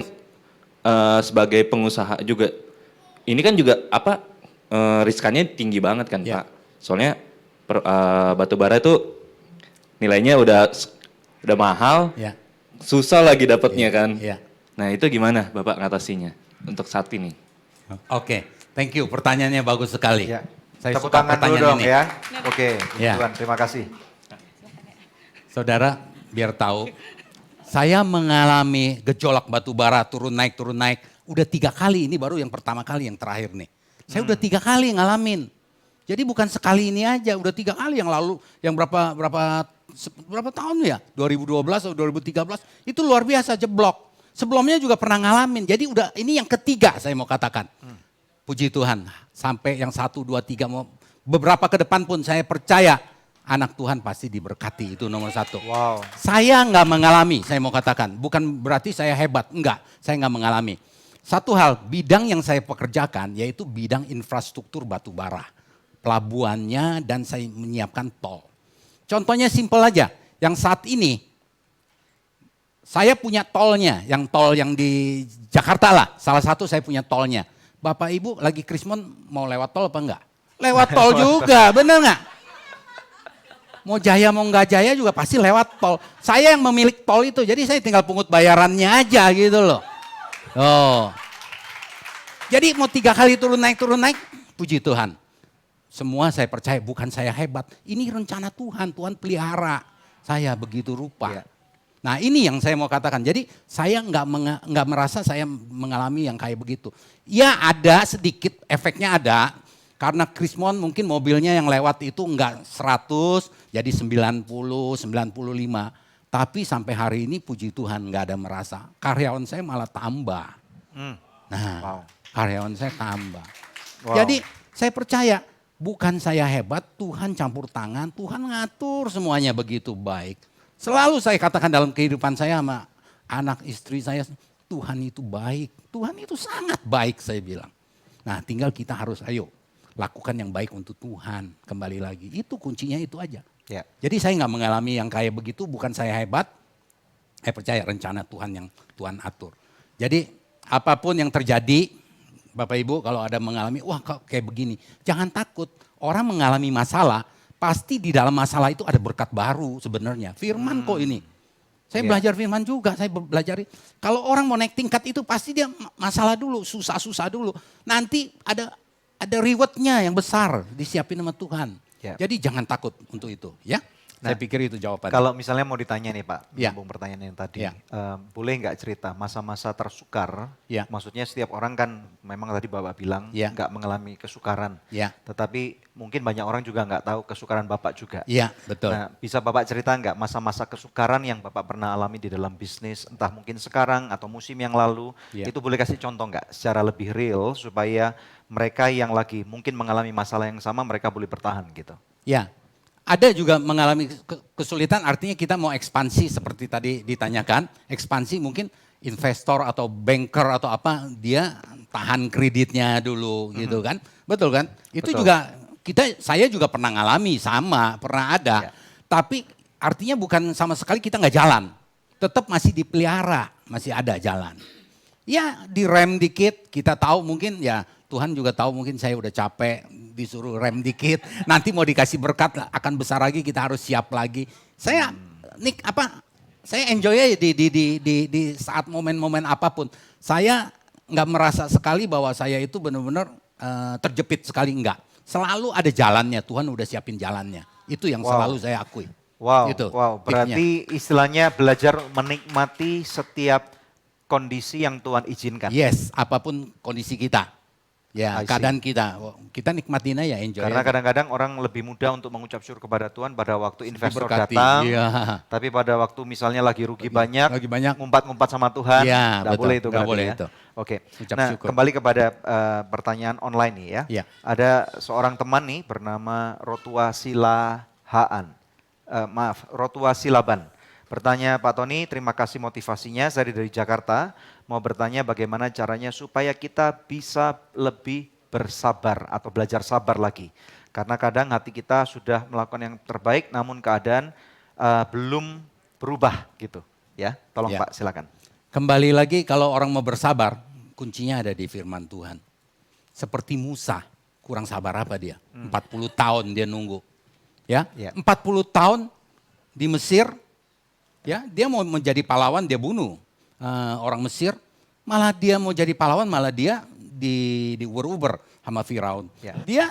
sebagai pengusaha juga, ini kan juga riskannya tinggi banget kan Pak. Soalnya batu bara itu nilainya udah mahal, susah lagi dapatnya kan. Nah itu gimana Bapak ngatasinya untuk saat ini? Oke, thank you. Pertanyaannya bagus sekali. Ya. Saya Tepuk suka tangan dulu pertanyaan dong ini. ya. Oke, Ya. Tuhan, terima kasih. Saudara, biar tahu, saya mengalami gejolak batu bara turun naik. Udah 3 kali, ini baru yang pertama kali yang terakhir nih. Saya udah 3 kali ngalamin. Jadi bukan sekali ini aja, udah 3 kali yang lalu, yang berapa tahun ya? 2012 atau 2013, itu luar biasa jeblok. Sebelumnya juga pernah ngalamin, jadi udah ini yang ketiga saya mau katakan. Puji Tuhan, sampai yang 1, 2, 3, beberapa ke depan pun saya percaya anak Tuhan pasti diberkati, itu nomor 1. Wow. Saya nggak mengalami, saya mau katakan, bukan berarti saya hebat, enggak, saya nggak mengalami. Satu hal, bidang yang saya pekerjakan yaitu bidang infrastruktur batu bara. Pelabuhannya dan saya menyiapkan tol. Contohnya simpel aja, yang saat ini saya punya tolnya, yang tol yang di Jakarta lah, salah satu saya punya tolnya. Bapak Ibu lagi Krismon mau lewat tol apa enggak? Lewat tol juga, bener nggak? Mau jaya mau nggak jaya juga pasti lewat tol. Saya yang memiliki tol itu, jadi saya tinggal pungut bayarannya aja gitu loh. Oh, jadi mau 3 kali turun naik, puji Tuhan. Semua saya percaya bukan saya hebat, ini rencana Tuhan, Tuhan pelihara saya begitu rupa. Ya. Nah ini yang saya mau katakan, jadi saya nggak merasa saya mengalami yang kayak begitu. Ya ada sedikit efeknya ada, karena Krismon mungkin mobilnya yang lewat itu nggak 100, jadi 90, 95. Tapi sampai hari ini puji Tuhan nggak ada merasa, karyawan saya malah tambah. Nah Wow. karyawan saya tambah. Wow. Jadi saya percaya bukan saya hebat, Tuhan campur tangan, Tuhan ngatur semuanya begitu baik. Selalu saya katakan dalam kehidupan saya sama anak istri saya, Tuhan itu baik, Tuhan itu sangat baik saya bilang. Nah tinggal kita harus ayo lakukan yang baik untuk Tuhan, kembali lagi. Itu kuncinya itu aja. Ya. Jadi saya nggak mengalami yang kayak begitu, bukan saya hebat, saya percaya rencana Tuhan yang Tuhan atur. Jadi apapun yang terjadi, Bapak Ibu kalau ada mengalami, wah kok kayak begini, jangan takut. Orang mengalami masalah, pasti di dalam masalah itu ada berkat baru sebenarnya. Firman kok ini. Saya Iya. belajar firman juga, saya belajar. Kalau orang mau naik tingkat itu pasti dia masalah dulu, susah-susah dulu. Nanti ada rewardnya yang besar disiapin sama Tuhan. Ya. Jadi jangan takut untuk itu ya. Nah, Saya pikir itu jawabannya. Kalau misalnya mau ditanya nih Pak, Ya. nyambung pertanyaan yang tadi, Ya. boleh nggak cerita masa-masa tersukar? Ya. Maksudnya setiap orang kan memang tadi Bapak bilang Ya. nggak mengalami kesukaran, Ya. tetapi mungkin banyak orang juga nggak tahu kesukaran Bapak juga. Iya, betul. Nah, bisa Bapak cerita nggak masa-masa kesukaran yang Bapak pernah alami di dalam bisnis, entah mungkin sekarang atau musim yang lalu, Ya. itu boleh kasih contoh nggak secara lebih real supaya mereka yang lagi mungkin mengalami masalah yang sama mereka boleh bertahan gitu. Ya, ada juga mengalami kesulitan, artinya kita mau ekspansi seperti tadi ditanyakan, ekspansi mungkin investor atau banker atau apa, dia tahan kreditnya dulu gitu kan, betul kan? Itu Betul. juga saya juga pernah ngalami sama, pernah ada, Ya. tapi artinya bukan sama sekali kita nggak jalan, tetap masih dipelihara, masih ada jalan. Ya direm dikit, kita tahu mungkin ya Tuhan juga tahu mungkin saya udah capek, disuruh rem dikit, nanti mau dikasih berkat akan besar lagi, kita harus siap lagi. Saya saya enjoy aja di saat momen-momen apapun. Saya nggak merasa sekali bahwa saya itu benar-benar terjepit sekali, enggak. Selalu ada jalannya, Tuhan udah siapin jalannya. Itu yang Wow. selalu saya akui. Wow, Itu wow. tipsnya. Berarti istilahnya belajar menikmati setiap kondisi yang Tuhan izinkan. Yes, apapun kondisi kita. Ya, I see. keadaan kita nikmatin aja, enjoy Karena aja. kadang-kadang orang lebih mudah untuk mengucap syukur kepada Tuhan pada waktu investor Diberkati, datang, iya. tapi pada waktu misalnya lagi rugi banyak, lagi banyak. ngumpat-ngumpat sama Tuhan, Iya, nggak betul, boleh itu nggak berarti boleh ya. itu. Oke, Ucap nah syukur. kembali kepada pertanyaan online nih ya. Iya. Ada seorang teman nih bernama Rotua Rotua Silaban. Bertanya Pak Tony, terima kasih motivasinya, saya dari Jakarta, mau bertanya bagaimana caranya supaya kita bisa lebih bersabar atau belajar sabar lagi. Karena kadang hati kita sudah melakukan yang terbaik namun keadaan belum berubah gitu. Ya, tolong Ya. Pak silakan. Kembali lagi kalau orang mau bersabar, kuncinya ada di firman Tuhan. Seperti Musa, kurang sabar apa dia? 40 tahun dia nunggu. Ya, Ya. 40 tahun di Mesir, ya dia mau menjadi pahlawan, dia bunuh orang Mesir. Malah dia mau jadi pahlawan, malah dia diuber-uber sama Firaun. Ya. Dia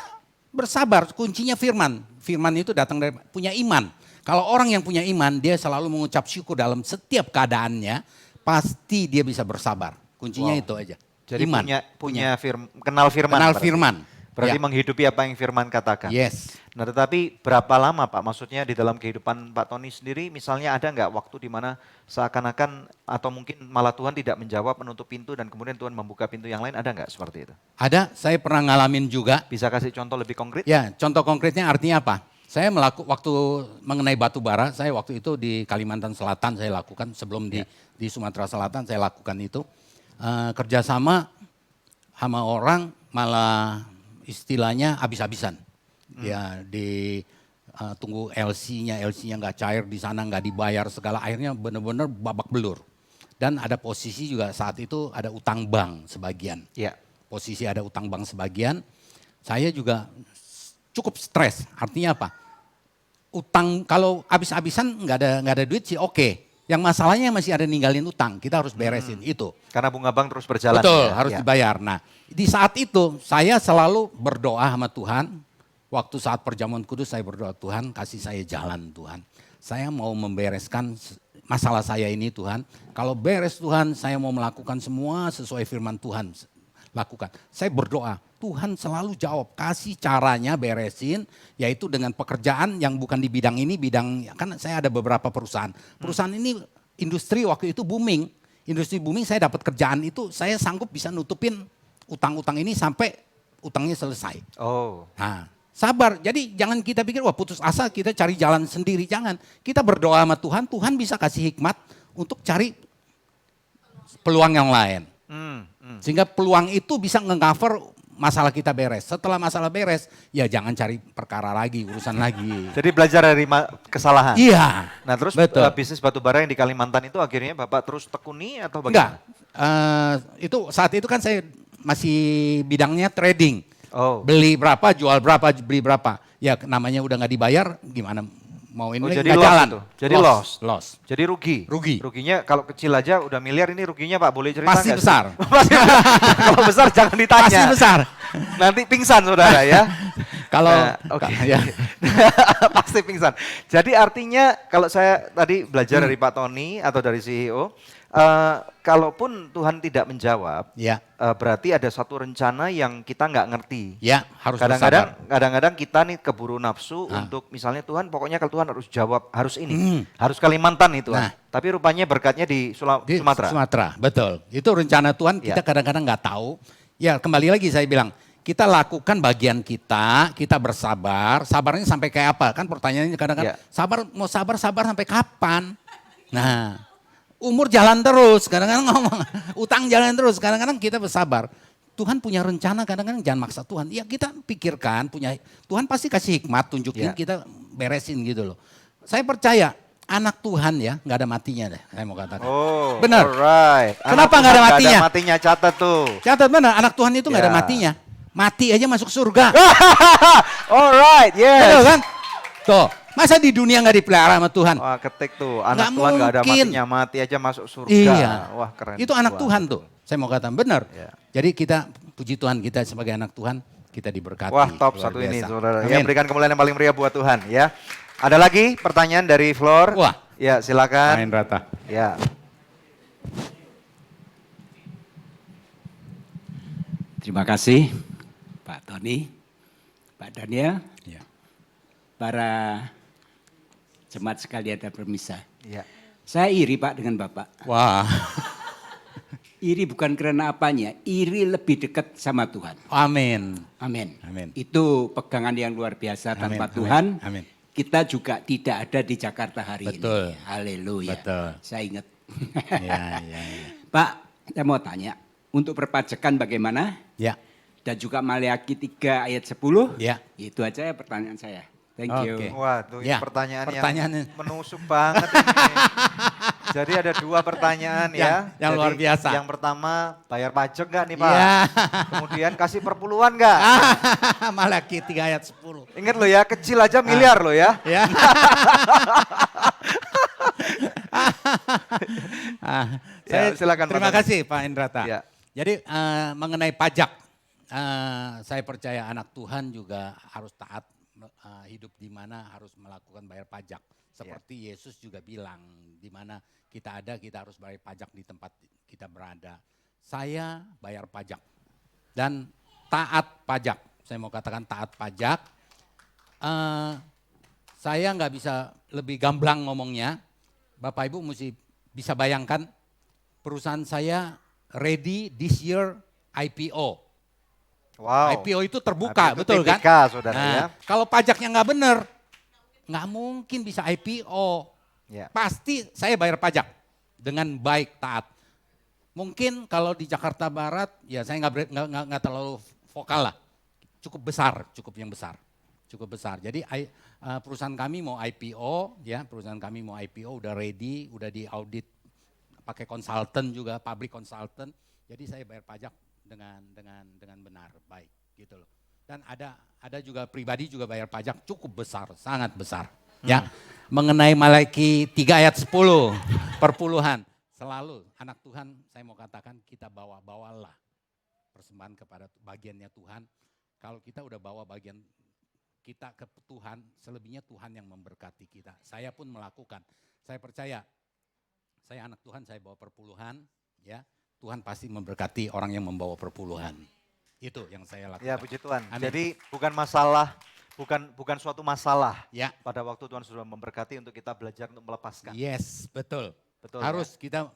bersabar, kuncinya firman. Firman itu datang dari punya iman. Kalau orang yang punya iman, dia selalu mengucap syukur dalam setiap keadaannya, pasti dia bisa bersabar. Kuncinya Wow. itu aja. Jadi iman. kenal firman. Kenal berarti. firman. Berarti Ya. menghidupi apa yang firman katakan. Yes. Nah tetapi berapa lama Pak? Maksudnya di dalam kehidupan Pak Tony sendiri misalnya ada nggak waktu di mana seakan-akan atau mungkin malah Tuhan tidak menjawab, menutup pintu dan kemudian Tuhan membuka pintu yang lain, ada nggak seperti itu? Ada, saya pernah ngalamin juga. Bisa kasih contoh lebih konkret? Ya, contoh konkretnya artinya apa? Saya waktu mengenai batu bara, saya waktu itu di Kalimantan Selatan saya lakukan, sebelum di Sumatera Selatan saya lakukan itu. Kerjasama sama orang malah istilahnya habis-habisan. Ya tunggu LC-nya nggak cair di sana, nggak dibayar segala, akhirnya benar-benar babak belur. Dan ada posisi juga saat itu ada utang bank sebagian. Iya. Posisi ada utang bank sebagian, saya juga cukup stres. Artinya apa? Utang kalau habis-habisan nggak ada duit sih oke. Yang masalahnya masih ada ninggalin utang, kita harus beresin itu. Karena bunga bank terus berjalan. Betul, ya? harus Ya. dibayar. Nah, di saat itu saya selalu berdoa sama Tuhan. Waktu saat perjamuan kudus saya berdoa, Tuhan kasih saya jalan Tuhan. Saya mau membereskan masalah saya ini Tuhan. Kalau beres Tuhan, saya mau melakukan semua sesuai firman Tuhan. Lakukan. Saya berdoa, Tuhan selalu jawab, kasih caranya beresin, yaitu dengan pekerjaan yang bukan di bidang ini, kan saya ada beberapa perusahaan. Perusahaan ini industri waktu itu booming. Industri booming, saya dapat kerjaan itu, saya sanggup bisa nutupin utang-utang ini sampai utangnya selesai. Oh. Nah, Sabar. Jadi jangan kita pikir wah putus asa kita cari jalan sendiri. Jangan. Kita berdoa sama Tuhan, Tuhan bisa kasih hikmat untuk cari peluang yang lain. Sehingga peluang itu bisa nge-cover masalah kita beres. Setelah masalah beres, ya jangan cari perkara lagi, urusan lagi. Jadi belajar dari kesalahan. Iya. Nah terus betul. bisnis batu bara yang di Kalimantan itu akhirnya Bapak terus tekuni atau Enggak. bagaimana? Itu saat itu kan saya masih bidangnya trading. Oh. Beli berapa, jual berapa, beli berapa. Ya namanya udah nggak dibayar, gimana mau ini lagi, Jadi nggak loss jalan. itu. Jadi loss. Loss. Jadi rugi. Rugi. Ruginya kalau kecil aja udah miliar, ini ruginya Pak boleh cerita Pasti nggak? besar. Pasti kalau besar jangan ditanya. Pasti besar. Nanti pingsan saudara ya. Kalau Oke. ya. Pasti pingsan. Jadi artinya kalau saya tadi belajar dari Pak Tony atau dari CEO, kalaupun Tuhan tidak menjawab, Ya. berarti ada satu rencana yang kita nggak ngerti. Ya, harus Kadang-kadang kita nih keburu nafsu untuk misalnya Tuhan, pokoknya kalau Tuhan harus jawab, harus ini, harus Kalimantan itu. Nah. Tapi rupanya berkatnya di Di Sumatera. Sumatera, betul. Itu rencana Tuhan kita kadang-kadang nggak tahu. Ya kembali lagi saya bilang, kita lakukan bagian kita bersabar. Sabarnya sampai kayak apa? Kan pertanyaannya kadang-kadang, mau sabar sampai kapan? Nah, umur jalan terus, kadang-kadang ngomong, utang jalan terus, kadang-kadang kita bersabar. Tuhan punya rencana, kadang-kadang jangan maksa Tuhan. Ya kita pikirkan, Tuhan pasti kasih hikmat, tunjukin kita beresin gitu loh. Saya percaya, anak Tuhan ya, nggak ada matinya deh, saya mau katakan. Oh, benar. Alright. Kenapa nggak ada matinya? Nggak ada matinya, catat tuh. Catat benar, anak Tuhan itu nggak ada Ya. matinya. Mati aja masuk surga. Alright, yes. Betul kan? Tuh, masa di dunia nggak dipelihara sama Tuhan? Wah ketik tuh, anak Nggak Tuhan nggak ada mungkin. matinya, mati aja masuk surga. Iya. Wah keren. Itu anak Tuhan tuh, saya mau katakan benar. Ya. Jadi kita, puji Tuhan kita sebagai anak Tuhan, kita diberkati. Wah top Luar satu ini biasa. saudara. Amin. Ya berikan kemuliaan yang paling meriah buat Tuhan ya. Ada lagi pertanyaan dari Floor? Wah. Ya silakan. Main rata. Ya. Terima kasih Pak Tony, Pak Daniel, Ya. para jemaat sekalian dan permisa. Ya. Saya iri Pak dengan Bapak. Wah, Iri bukan karena apanya, iri lebih dekat sama Tuhan. amin. Amin. Amin. Itu pegangan yang luar biasa. Amin, Tanpa amin, Tuhan, amin. kita juga tidak ada di Jakarta hari Betul. ini. Haleluya. Betul. Saya ingat. Ya, ya, ya. Pak, saya mau tanya, untuk perpajakan bagaimana? Ya, Dan juga Maleakhi 3 ayat 10? ya. Itu aja ya pertanyaan saya. Thank you. Oke. Wah tuh ini Ya, pertanyaan pertanyaannya. yang menusuk banget ini. Jadi ada dua pertanyaan ya. Yang luar Jadi, biasa. Yang pertama bayar pajak nggak nih Pak? Ya. Kemudian kasih perpuluhan nggak? Malaki 3 ayat 10. Ingat lo ya, kecil aja miliar lo ya. Ya. Ya, silakan, Pak terima Tony. kasih Pak Indrata. Ya. Jadi mengenai pajak, saya percaya anak Tuhan juga harus taat hidup di mana harus melakukan bayar pajak. Seperti Yesus juga bilang, di mana kita ada kita harus bayar pajak di tempat kita berada. Saya bayar pajak dan taat pajak. Saya mau katakan taat pajak. Saya nggak bisa lebih gamblang ngomongnya. Bapak Ibu mesti bisa bayangkan perusahaan saya ready this year IPO. Wow. IPO itu terbuka, Itu betul kan? TPK, saudara ya. Kalau pajaknya nggak benar, nggak mungkin bisa IPO. Ya. Pasti saya bayar pajak dengan baik, taat. Mungkin kalau di Jakarta Barat, ya saya nggak terlalu vokal lah. Cukup besar, cukup yang besar. Cukup besar. Jadi perusahaan kami mau IPO, ya perusahaan kami mau IPO udah ready, udah di audit pakai konsultan juga, public consultant. Jadi saya bayar pajak dengan benar, baik gitu loh. Dan ada juga pribadi juga bayar pajak cukup besar, sangat besar. Ya, mengenai Maleakhi 3 ayat 10 perpuluhan, selalu anak Tuhan saya mau katakan kita bawalah persembahan kepada bagiannya Tuhan. Kalau kita udah bawa bagian kita ke Tuhan, selebihnya Tuhan yang memberkati kita. Saya pun melakukan. Saya percaya, saya anak Tuhan, saya bawa perpuluhan, ya. Tuhan pasti memberkati orang yang membawa perpuluhan. Itu yang saya lakukan. Ya puji Tuhan. Amin. Jadi bukan masalah, bukan suatu masalah. Ya. Pada waktu Tuhan sudah memberkati untuk kita belajar untuk melepaskan. Yes, betul. Betul. Harus kita,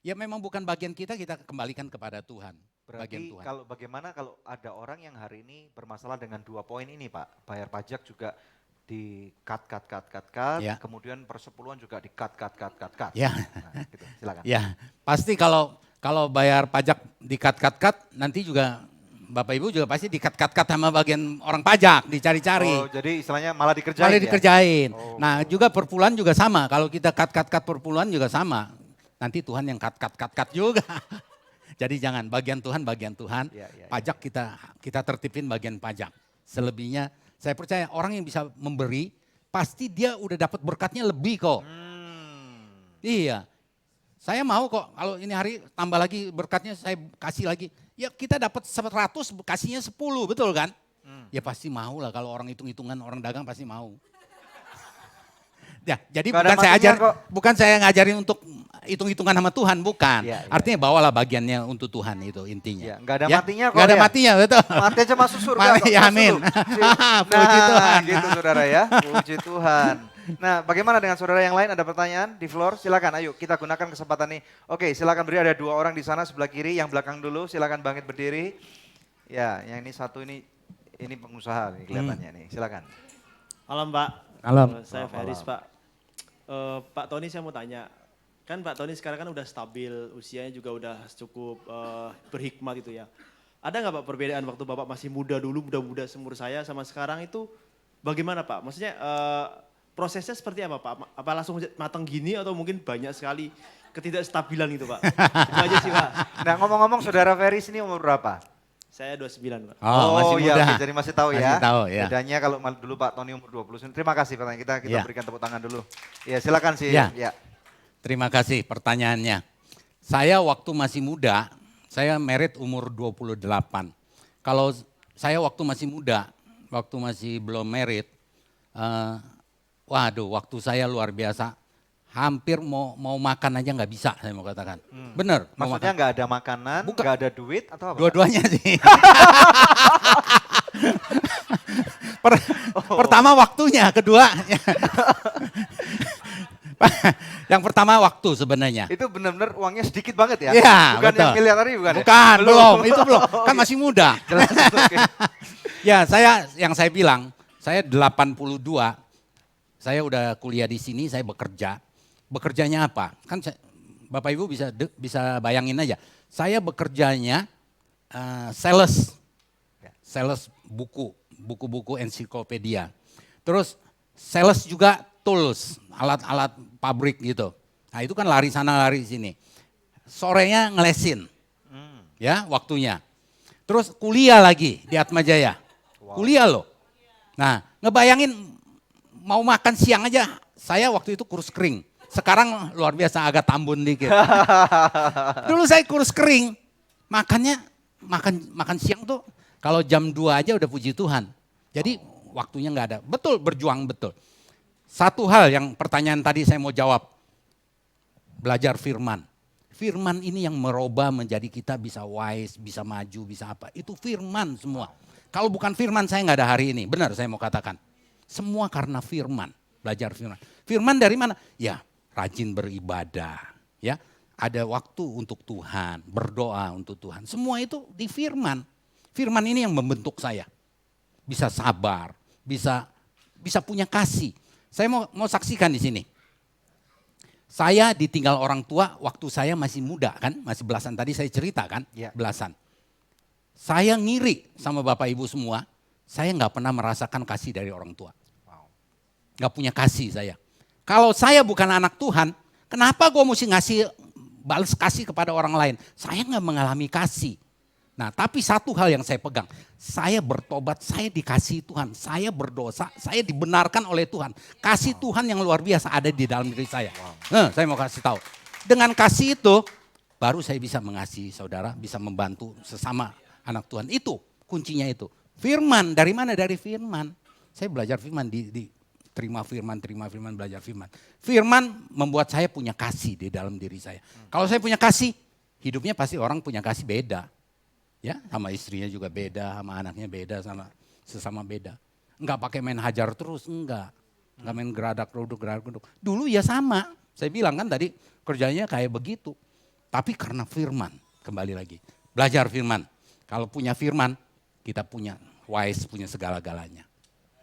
ya memang bukan bagian kita kembalikan kepada Tuhan. bagian Berarti Tuhan. kalau bagaimana kalau ada orang yang hari ini bermasalah dengan 2 poin ini Pak, bayar pajak juga di cut, Ya. kemudian persepuluhan juga di cut. Ya. Nah, gitu. Silakan. Ya, pasti kalau bayar pajak di cut, nanti juga Bapak Ibu juga pasti di cut sama bagian orang pajak, dicari-cari. Oh, jadi istilahnya malah dikerjain Malah ya? dikerjain. Oh. Nah, juga perpuluhan juga sama. Kalau kita cut perpuluhan juga sama. Nanti Tuhan yang cut juga. Jadi jangan bagian Tuhan. Ya, ya, Pajak kita tertipin bagian pajak. Selebihnya saya percaya orang yang bisa memberi pasti dia udah dapat berkatnya lebih kok. Iya. Saya mau kok kalau ini hari tambah lagi berkatnya saya kasih lagi. Ya kita dapat 100 kasihnya 10, betul kan? Ya pasti mau lah kalau orang hitung-hitungan orang dagang pasti mau. Ya, jadi Nggak ada bukan saya matinya ajarin, kok. bukan saya ngajarin untuk hitung-hitungan sama Tuhan, bukan. Iya, iya. Artinya bawalah bagiannya untuk Tuhan itu intinya. Ya, nggak ada Ya, matinya kok nggak ada ya. matinya, betul. Mati aja masuk surga. kok, Ya, masuk amin. dulu. Puji Tuhan. Gitu saudara ya, puji Tuhan. Nah bagaimana dengan saudara yang lain, ada pertanyaan di floor? Silakan, ayo kita gunakan kesempatan ini. Oke, silakan berdiri, ada 2 orang di sana sebelah kiri, yang belakang dulu silakan bangkit berdiri. Ya, yang ini satu ini pengusaha nih kelihatannya nih, silakan. Malam Pak. Malam. Saya Malam. Feris Pak. Pak Tony saya mau tanya, kan Pak Tony sekarang kan udah stabil, usianya juga udah cukup berhikmat itu ya. Ada nggak Pak perbedaan waktu Bapak masih muda dulu, muda-muda seumur saya sama sekarang itu bagaimana Pak? Maksudnya prosesnya seperti apa Pak? Apa langsung matang gini atau mungkin banyak sekali ketidakstabilan gitu Pak? Itu aja sih Pak. Nah ngomong-ngomong saudara Feris ini umur berapa? Saya 29 Pak. Oh, masih iya, muda. oke, jadi masih tahu ya. Masih tahu, ya. Bedanya kalau dulu Pak Tony umur 29. Terima kasih pertanyaan kita Ya. berikan tepuk tangan dulu. Ya silakan sih. Ya. Ya. Terima kasih pertanyaannya. Saya waktu masih muda, saya married umur 28. Kalau saya waktu masih muda, waktu masih belum married, waduh waktu saya luar biasa. Hampir mau makan aja nggak bisa saya mau katakan. Bener. mau Maksudnya makan. nggak ada makanan, Bukan. nggak ada duit atau apa? Dua-duanya sih. Pertama waktunya, kedua. Yang pertama waktu sebenarnya. Itu benar-benar uangnya sedikit banget ya? Iya, Bukan betul. yang miliaran bukan ya? Bukan, belum. Itu belum. Kan masih muda. Jelas, oke. Ya, yang saya bilang, saya 82, saya udah kuliah di sini, saya bekerja. Bekerjanya apa? Kan Bapak Ibu bisa bayangin aja. Saya bekerjanya sales buku-buku ensiklopedia. Terus sales juga tools, alat-alat pabrik gitu. Nah itu kan lari sana lari sini. Sorenya ngelesin, ya waktunya. Terus kuliah lagi di Atmajaya, kuliah loh. Nah ngebayangin mau makan siang aja, saya waktu itu kurus kering. Sekarang luar biasa agak tambun dikit. Dulu saya kurus kering, makan siang tuh kalau jam 2 aja udah puji Tuhan. Jadi waktunya nggak ada. Betul, berjuang betul. Satu hal yang pertanyaan tadi saya mau jawab. Belajar firman. Firman ini yang merubah menjadi kita bisa wise, bisa maju, bisa apa. Itu firman semua. Kalau bukan firman saya nggak ada hari ini. Benar saya mau katakan. Semua karena firman. Belajar firman. Firman dari mana? Ya rajin beribadah. Ya, ada waktu untuk Tuhan, berdoa untuk Tuhan. Semua itu di firman. Firman ini yang membentuk saya. Bisa sabar, bisa punya kasih. Saya mau saksikan di sini. Saya ditinggal orang tua waktu saya masih muda kan, masih belasan tadi saya cerita kan, Ya. belasan. Saya ngiri sama Bapak Ibu semua, saya nggak pernah merasakan kasih dari orang tua. Nggak punya kasih saya. Kalau saya bukan anak Tuhan, kenapa gue mesti balas kasih kepada orang lain? Saya nggak mengalami kasih. Nah tapi satu hal yang saya pegang, saya bertobat, saya dikasihi Tuhan, saya berdosa, saya dibenarkan oleh Tuhan. Kasih Tuhan yang luar biasa ada di dalam diri saya. Saya mau kasih tahu, dengan kasih itu baru saya bisa mengasihi saudara, bisa membantu sesama anak Tuhan. Itu kuncinya itu. Firman, dari mana? Dari firman. Saya belajar firman, terima firman, belajar firman. Firman membuat saya punya kasih di dalam diri saya. Kalau saya punya kasih, hidupnya pasti orang punya kasih beda. Ya, sama istrinya juga beda, sama anaknya beda, sama sesama beda. Enggak pakai main hajar terus, enggak main geradak geruduk. Dulu ya sama, saya bilang kan tadi kerjanya kayak begitu. Tapi karena firman, kembali lagi. belajar firman. Kalau punya firman, kita punya wise, punya segala-galanya.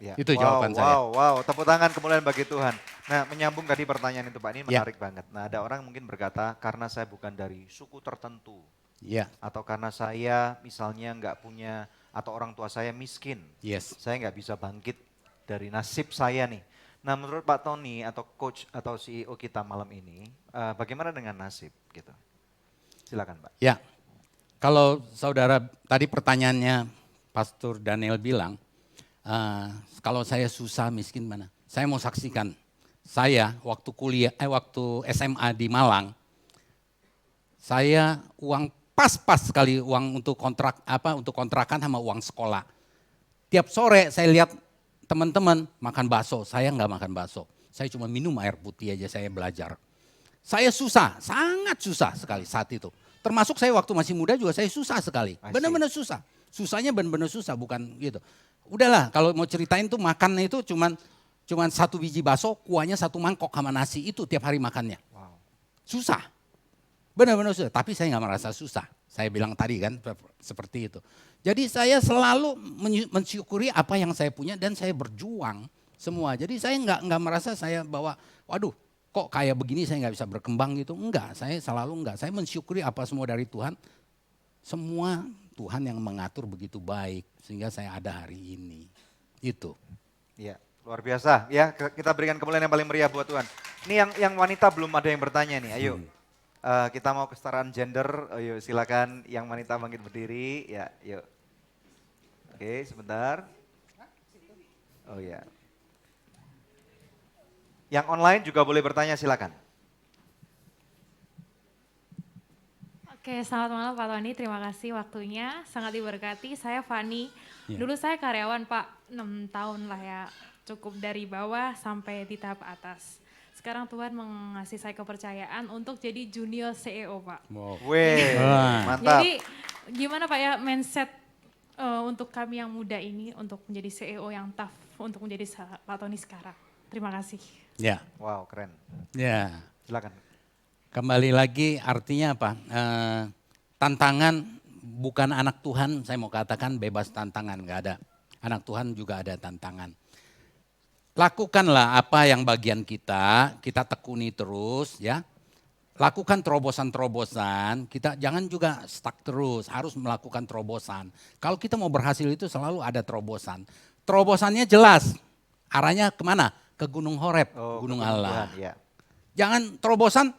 Ya. Itu jawaban saya. Wow, tepuk tangan kemuliaan bagi Tuhan. Nah, menyambung tadi pertanyaan itu Pak, ini Ya. menarik banget. Nah, ada orang mungkin berkata, karena saya bukan dari suku tertentu, Ya, atau karena saya misalnya nggak punya, atau orang tua saya miskin, yes. saya nggak bisa bangkit dari nasib saya nih. Nah, menurut Pak Tony atau coach atau CEO kita malam ini, bagaimana dengan nasib gitu? Silakan Pak. Ya, kalau saudara tadi pertanyaannya Pastor Daniel bilang, kalau saya susah miskin mana? Saya mau saksikan, saya waktu waktu SMA di Malang, saya uang pas-pas sekali uang untuk untuk kontrakan sama uang sekolah. Tiap sore saya lihat teman-teman makan bakso, saya nggak makan bakso. Saya cuma minum air putih aja, saya belajar. Saya susah, sangat susah sekali saat itu. Termasuk saya waktu masih muda juga saya susah sekali. Benar-benar susah. Susahnya benar-benar susah, bukan gitu. Udahlah kalau mau ceritain tuh makannya itu cuman 1 biji bakso, kuahnya 1 mangkok sama nasi, itu tiap hari makannya. Wow. Susah. Benar-benar susah, tapi saya nggak merasa susah. Saya bilang tadi kan seperti itu. Jadi saya selalu mensyukuri apa yang saya punya dan saya berjuang semua. Jadi saya nggak merasa saya bahwa, waduh kok kayak begini saya nggak bisa berkembang gitu. Enggak, saya selalu enggak. Saya mensyukuri apa semua dari Tuhan. Semua Tuhan yang mengatur begitu baik sehingga saya ada hari ini. Itu. Iya, luar biasa. Ya, kita berikan kemuliaan yang paling meriah buat Tuhan. Ini yang wanita belum ada yang bertanya nih. Ayo. Kita mau kesetaraan gender. Ayo silakan yang wanita bangkit berdiri. Ya, yuk. Oke, sebentar. Oh ya. Yang online juga boleh bertanya, silakan. Oke, selamat malam Pak Tony, terima kasih waktunya, sangat diberkati. Saya Fani, dulu saya karyawan Pak, 6 tahun lah ya, cukup dari bawah sampai di tahap atas. Sekarang Tuhan mengasih saya kepercayaan untuk jadi junior CEO Pak. Wow. Weh, mantap. Jadi gimana Pak ya mindset untuk kami yang muda ini untuk menjadi CEO yang tough, untuk menjadi Pak Tony sekarang. Terima kasih. Ya. Wow, keren. Ya. Silakan. Kembali lagi artinya apa? Tantangan bukan anak Tuhan, saya mau katakan bebas tantangan, nggak ada. Anak Tuhan juga ada tantangan. Lakukanlah apa yang bagian kita tekuni terus ya. Lakukan terobosan-terobosan, kita jangan juga stuck terus, harus melakukan terobosan. Kalau kita mau berhasil itu selalu ada terobosan. Terobosannya jelas, arahnya kemana? Ke Gunung Horeb, Gunung Allah. Tuhan, ya. Jangan terobosan,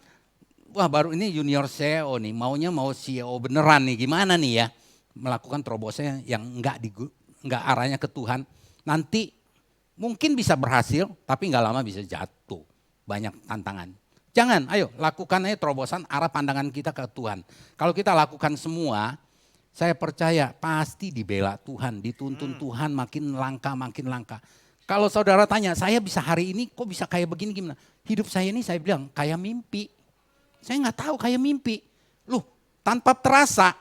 wah baru ini junior CEO nih, maunya mau CEO beneran nih, gimana nih ya. Melakukan terobosan yang enggak arahnya ke Tuhan, nanti mungkin bisa berhasil, tapi enggak lama bisa jatuh. Banyak tantangan. Jangan, ayo lakukan aja terobosan arah pandangan kita ke Tuhan. Kalau kita lakukan semua, saya percaya pasti dibela Tuhan, dituntun Tuhan makin langka. Kalau saudara tanya, saya bisa hari ini kok bisa kayak begini gimana? Hidup saya ini saya bilang kayak mimpi. Saya nggak tahu kayak mimpi. Loh, tanpa terasa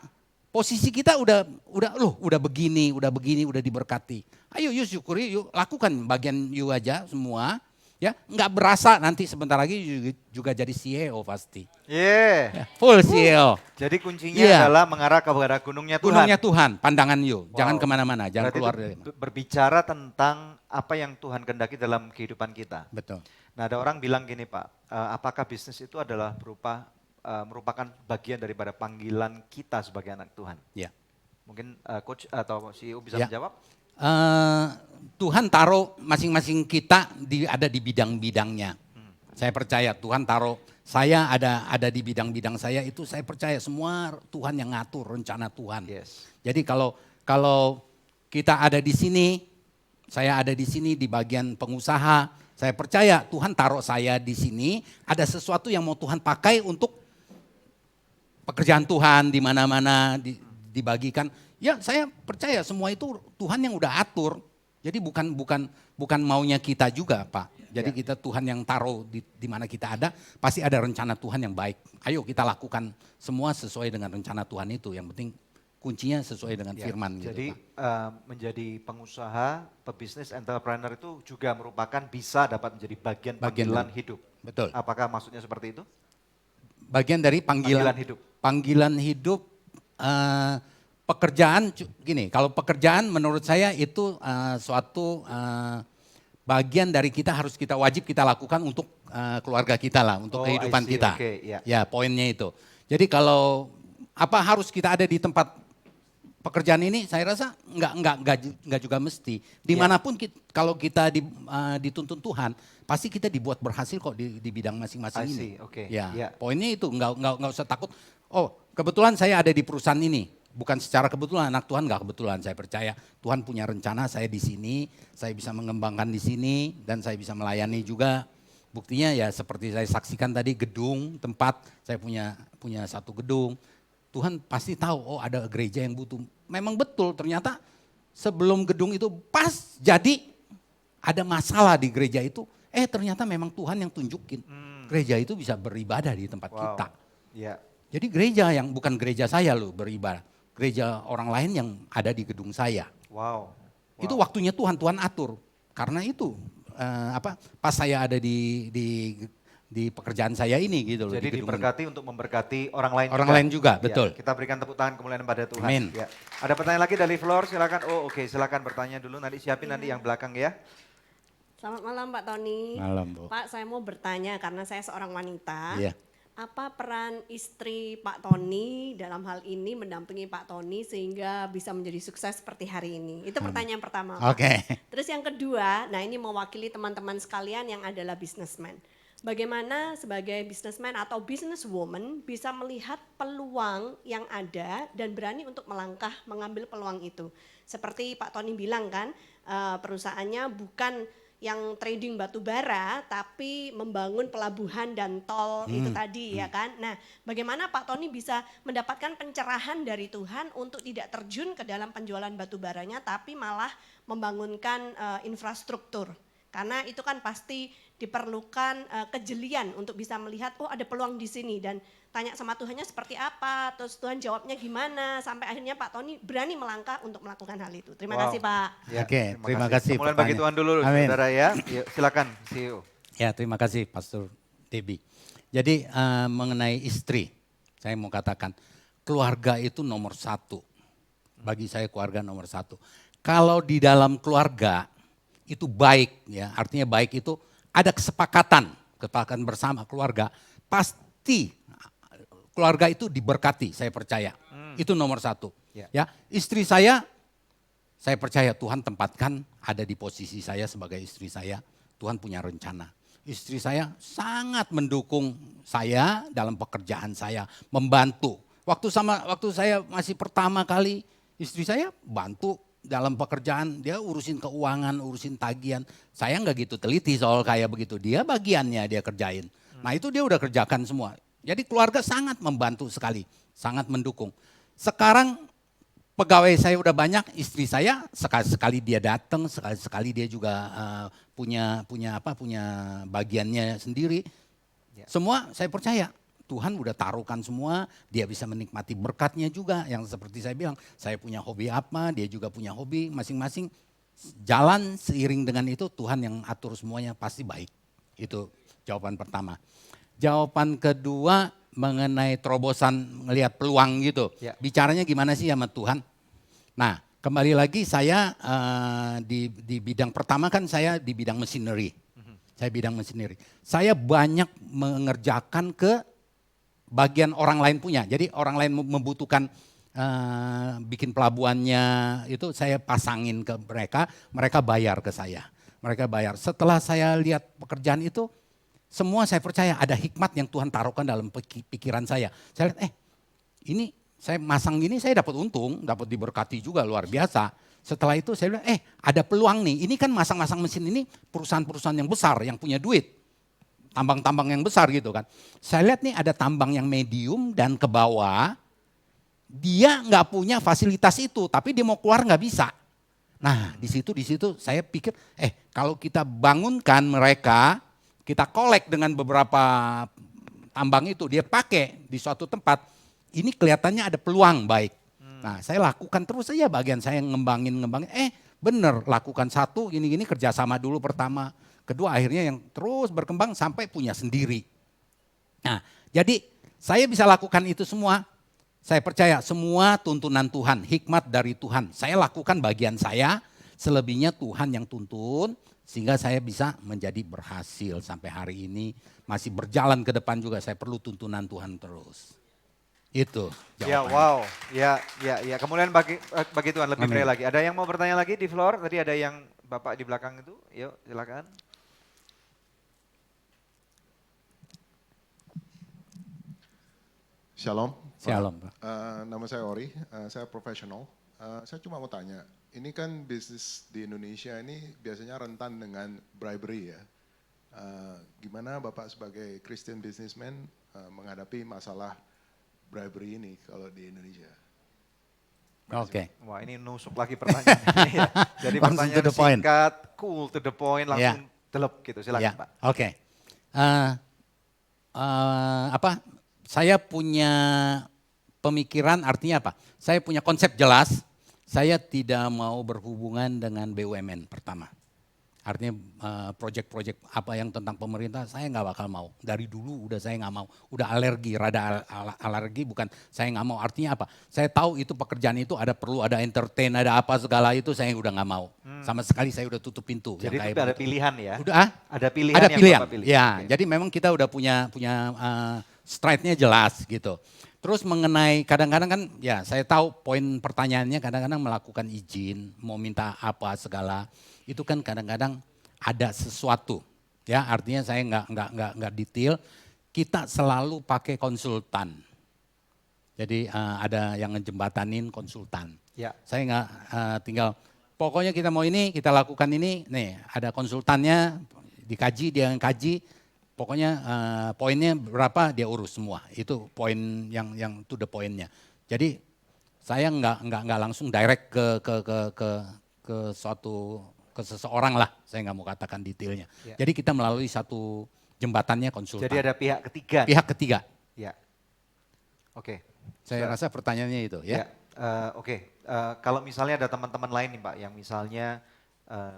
posisi kita udah begini, udah diberkati. Ayo yuk syukuri, yuk lakukan bagian you aja semua. Ya, nggak berasa nanti sebentar lagi juga jadi CEO pasti. Yeah. Full CEO. Jadi kuncinya adalah mengarah kepada gunungnya Tuhan. Gunungnya Tuhan, pandangan you. Wow. Jangan kemana-mana, jangan Berarti keluar itu dari. berbicara tentang apa yang Tuhan kehendaki dalam kehidupan kita. Betul. Nah, ada orang bilang gini Pak, apakah bisnis itu adalah merupakan bagian daripada panggilan kita sebagai anak Tuhan? Ya. Mungkin coach atau CEO bisa Ya. menjawab? Tuhan taruh masing-masing kita ada di bidang-bidangnya. Saya percaya Tuhan taruh saya ada di bidang-bidang saya itu, saya percaya semua Tuhan yang ngatur rencana Tuhan. Yes. Jadi kalau kita ada di sini, saya ada di sini di bagian pengusaha, saya percaya Tuhan taruh saya di sini, ada sesuatu yang mau Tuhan pakai untuk pekerjaan Tuhan di mana-mana dibagikan. Ya saya percaya semua itu Tuhan yang udah atur. Jadi bukan maunya kita juga Pak. Jadi kita Tuhan yang taruh di mana kita ada, pasti ada rencana Tuhan yang baik. Ayo kita lakukan semua sesuai dengan rencana Tuhan itu. Yang penting kuncinya sesuai dengan firman. Jadi gitu, Pak. menjadi pengusaha, pebisnis, entrepreneur itu juga merupakan bisa dapat menjadi bagian panggilan hidup. Betul. Apakah maksudnya seperti itu? Bagian dari panggilan hidup. Panggilan hidup pekerjaan gini, kalau pekerjaan menurut saya itu suatu bagian dari kita harus kita wajib kita lakukan untuk keluarga kita lah, untuk Oh, kehidupan I see. kita. Oke, ya. Ya, poinnya itu. Jadi kalau apa harus kita ada di tempat pekerjaan ini, saya rasa enggak juga mesti. Dimanapun kalau kita dituntun Tuhan, pasti kita dibuat berhasil kok di bidang masing-masing I ini. see, oke, Ya, ya. poinnya itu enggak usah takut. Oh, kebetulan saya ada di perusahaan ini. Bukan secara kebetulan, anak Tuhan enggak kebetulan. Saya percaya Tuhan punya rencana saya di sini, saya bisa mengembangkan di sini, dan saya bisa melayani juga. Buktinya ya seperti saya saksikan tadi gedung, tempat, saya punya satu gedung. Tuhan pasti tahu, oh ada gereja yang butuh. Memang betul, ternyata sebelum gedung itu pas jadi ada masalah di gereja itu. Ternyata memang Tuhan yang tunjukin. Gereja itu bisa beribadah di tempat kita. Ya. Jadi gereja yang bukan gereja saya loh beribadah. Gereja orang lain yang ada di gedung saya. Wow. Itu waktunya Tuhan atur. Karena itu pas saya ada di pekerjaan saya ini gitu loh. Jadi di gedung ini. diberkati untuk memberkati orang lain Orang juga. lain juga, Ya, betul. kita berikan tepuk tangan kemuliaan pada Tuhan. Amin. Ya. Ada pertanyaan lagi dari floor, silakan. Oh oke, silakan bertanya dulu, nanti siapin nanti yang belakang ya. Selamat malam Pak Tony. Malam, Bu. Pak, saya mau bertanya karena saya seorang wanita. Iya. Apa peran istri Pak Tony dalam hal ini mendampingi Pak Tony sehingga bisa menjadi sukses seperti hari ini? Itu pertanyaan pertama. Pak. Oke. Terus yang kedua, nah ini mewakili teman-teman sekalian yang adalah businessman. Bagaimana sebagai businessman atau businesswoman bisa melihat peluang yang ada dan berani untuk melangkah mengambil peluang itu. Seperti Pak Tony bilang kan, perusahaannya bukan yang trading batu bara tapi membangun pelabuhan dan tol itu tadi ya kan. Nah, bagaimana Pak Tony bisa mendapatkan pencerahan dari Tuhan untuk tidak terjun ke dalam penjualan batu baranya tapi malah membangunkan infrastruktur. Karena itu kan pasti diperlukan kejelian untuk bisa melihat oh ada peluang di sini dan tanya sama Tuhannya seperti apa, terus Tuhan jawabnya gimana sampai akhirnya Pak Tony berani melangkah untuk melakukan hal itu. Terima kasih Pak. Ya, Oke, terima kasih Kemuliaan bagi pertanyaan. Tuhan dulu Amin. saudara ya. Yuk, silakan CEO. Ya, terima kasih Pastor Debbie. Jadi mengenai istri, saya mau katakan keluarga itu nomor satu. Bagi saya keluarga nomor satu. Kalau di dalam keluarga itu baik, ya artinya baik itu ada kesepakatan bersama keluarga, pasti keluarga itu diberkati, saya percaya. Itu nomor satu. Ya, istri saya percaya Tuhan tempatkan ada di posisi saya sebagai istri saya. Tuhan punya rencana. Istri saya sangat mendukung saya dalam pekerjaan saya, membantu. Waktu saya masih pertama kali, istri saya bantu dalam pekerjaan, dia urusin keuangan, urusin tagihan. Saya nggak gitu teliti soal kayak begitu. Dia bagiannya dia kerjain. Nah itu dia udah kerjakan semua. Jadi keluarga sangat membantu sekali, sangat mendukung. Sekarang pegawai saya udah banyak, istri saya sekali-sekali dia datang, sekali-sekali dia juga punya bagiannya sendiri. Semua saya percaya Tuhan udah taruhkan semua, dia bisa menikmati berkatnya juga. Yang seperti saya bilang, saya punya hobi apa, dia juga punya hobi, masing-masing jalan seiring dengan itu Tuhan yang atur semuanya pasti baik. Itu jawaban pertama. Jawaban kedua mengenai terobosan melihat peluang gitu. Ya. Bicaranya gimana sih sama Tuhan? Nah kembali lagi saya di bidang pertama kan saya di bidang machinery. Saya bidang machinery. Saya banyak mengerjakan ke bagian orang lain punya. Jadi orang lain membutuhkan bikin pelabuhannya itu saya pasangin ke mereka, mereka bayar ke saya. Mereka bayar. Setelah saya lihat pekerjaan itu, semua saya percaya ada hikmat yang Tuhan taruhkan dalam pikiran saya. Saya lihat, ini saya masang gini saya dapat untung, dapat diberkati juga luar biasa. Setelah itu saya bilang, ada peluang nih. Ini kan masang-masang mesin ini perusahaan-perusahaan yang besar yang punya duit. Tambang-tambang yang besar gitu kan. Saya lihat nih ada tambang yang medium dan ke bawah. Dia nggak punya fasilitas itu, tapi dia mau keluar nggak bisa. Nah di situ saya pikir, kalau kita bangunkan mereka, kita kolek dengan beberapa tambang itu, dia pakai di suatu tempat, ini kelihatannya ada peluang baik. Nah saya lakukan terus saja bagian saya ngembangin, bener lakukan satu, gini-gini kerjasama dulu pertama. Kedua akhirnya yang terus berkembang sampai punya sendiri. Nah jadi saya bisa lakukan itu semua. Saya percaya semua tuntunan Tuhan, hikmat dari Tuhan. Saya lakukan bagian saya, selebihnya Tuhan yang tuntun, sehingga saya bisa menjadi berhasil sampai hari ini. Masih berjalan ke depan juga, saya perlu tuntunan Tuhan terus. Itu Ya, jawabannya. wow. Ya. Kemudian bagi Tuhan lebih Amin. pray lagi. Ada yang mau bertanya lagi di floor? Tadi ada yang Bapak di belakang itu. Yuk, silakan. Shalom. Shalom, Pak. Nama saya Ori, saya profesional. Saya cuma mau tanya, ini kan bisnis di Indonesia ini biasanya rentan dengan bribery ya. Gimana Bapak sebagai Christian businessman menghadapi masalah bribery ini kalau di Indonesia? Oke. Wah, ini nusuk lagi pertanyaannya. Ya. Jadi Langsung pertanyaan to the point. singkat, cool to the point, langsung telep gitu. Silakan Ya, Pak. oke. Saya punya pemikiran, artinya apa? Saya punya konsep jelas, saya tidak mau berhubungan dengan BUMN pertama. Artinya proyek-proyek apa yang tentang pemerintah saya nggak bakal mau. Dari dulu udah saya nggak mau, udah alergi, rada alergi bukan saya nggak mau. Artinya apa? Saya tahu itu pekerjaan itu perlu ada entertain, ada apa segala itu saya udah nggak mau. Sama sekali saya udah tutup pintu. Jadi yang itu kayak ada begitu. pilihan ya? Udah? Ada pilihan Ada yang pilihan. Bapak pilih? Ya, Oke. jadi memang kita udah punya stride-nya jelas gitu. Terus mengenai kadang-kadang kan ya saya tahu poin pertanyaannya kadang-kadang melakukan izin, mau minta apa segala. Itu kan kadang-kadang ada sesuatu. Ya, artinya saya nggak detail. Kita selalu pakai konsultan. Jadi ada yang ngejembatanin konsultan. Ya. Saya nggak tinggal pokoknya kita mau ini, kita lakukan ini. Nih, ada konsultannya dikaji, dia yang kaji. Pokoknya poinnya berapa dia urus semua. Itu poin yang to the pointnya. Jadi saya nggak langsung direct ke suatu ke seseorang lah. Saya nggak mau katakan detailnya. Ya. Jadi kita melalui satu jembatannya konsultan. Jadi ada pihak ketiga. Pihak ketiga. Ya. Oke. Saya rasa pertanyaannya itu ya. Oke. Kalau misalnya ada teman-teman lain nih Pak, yang misalnya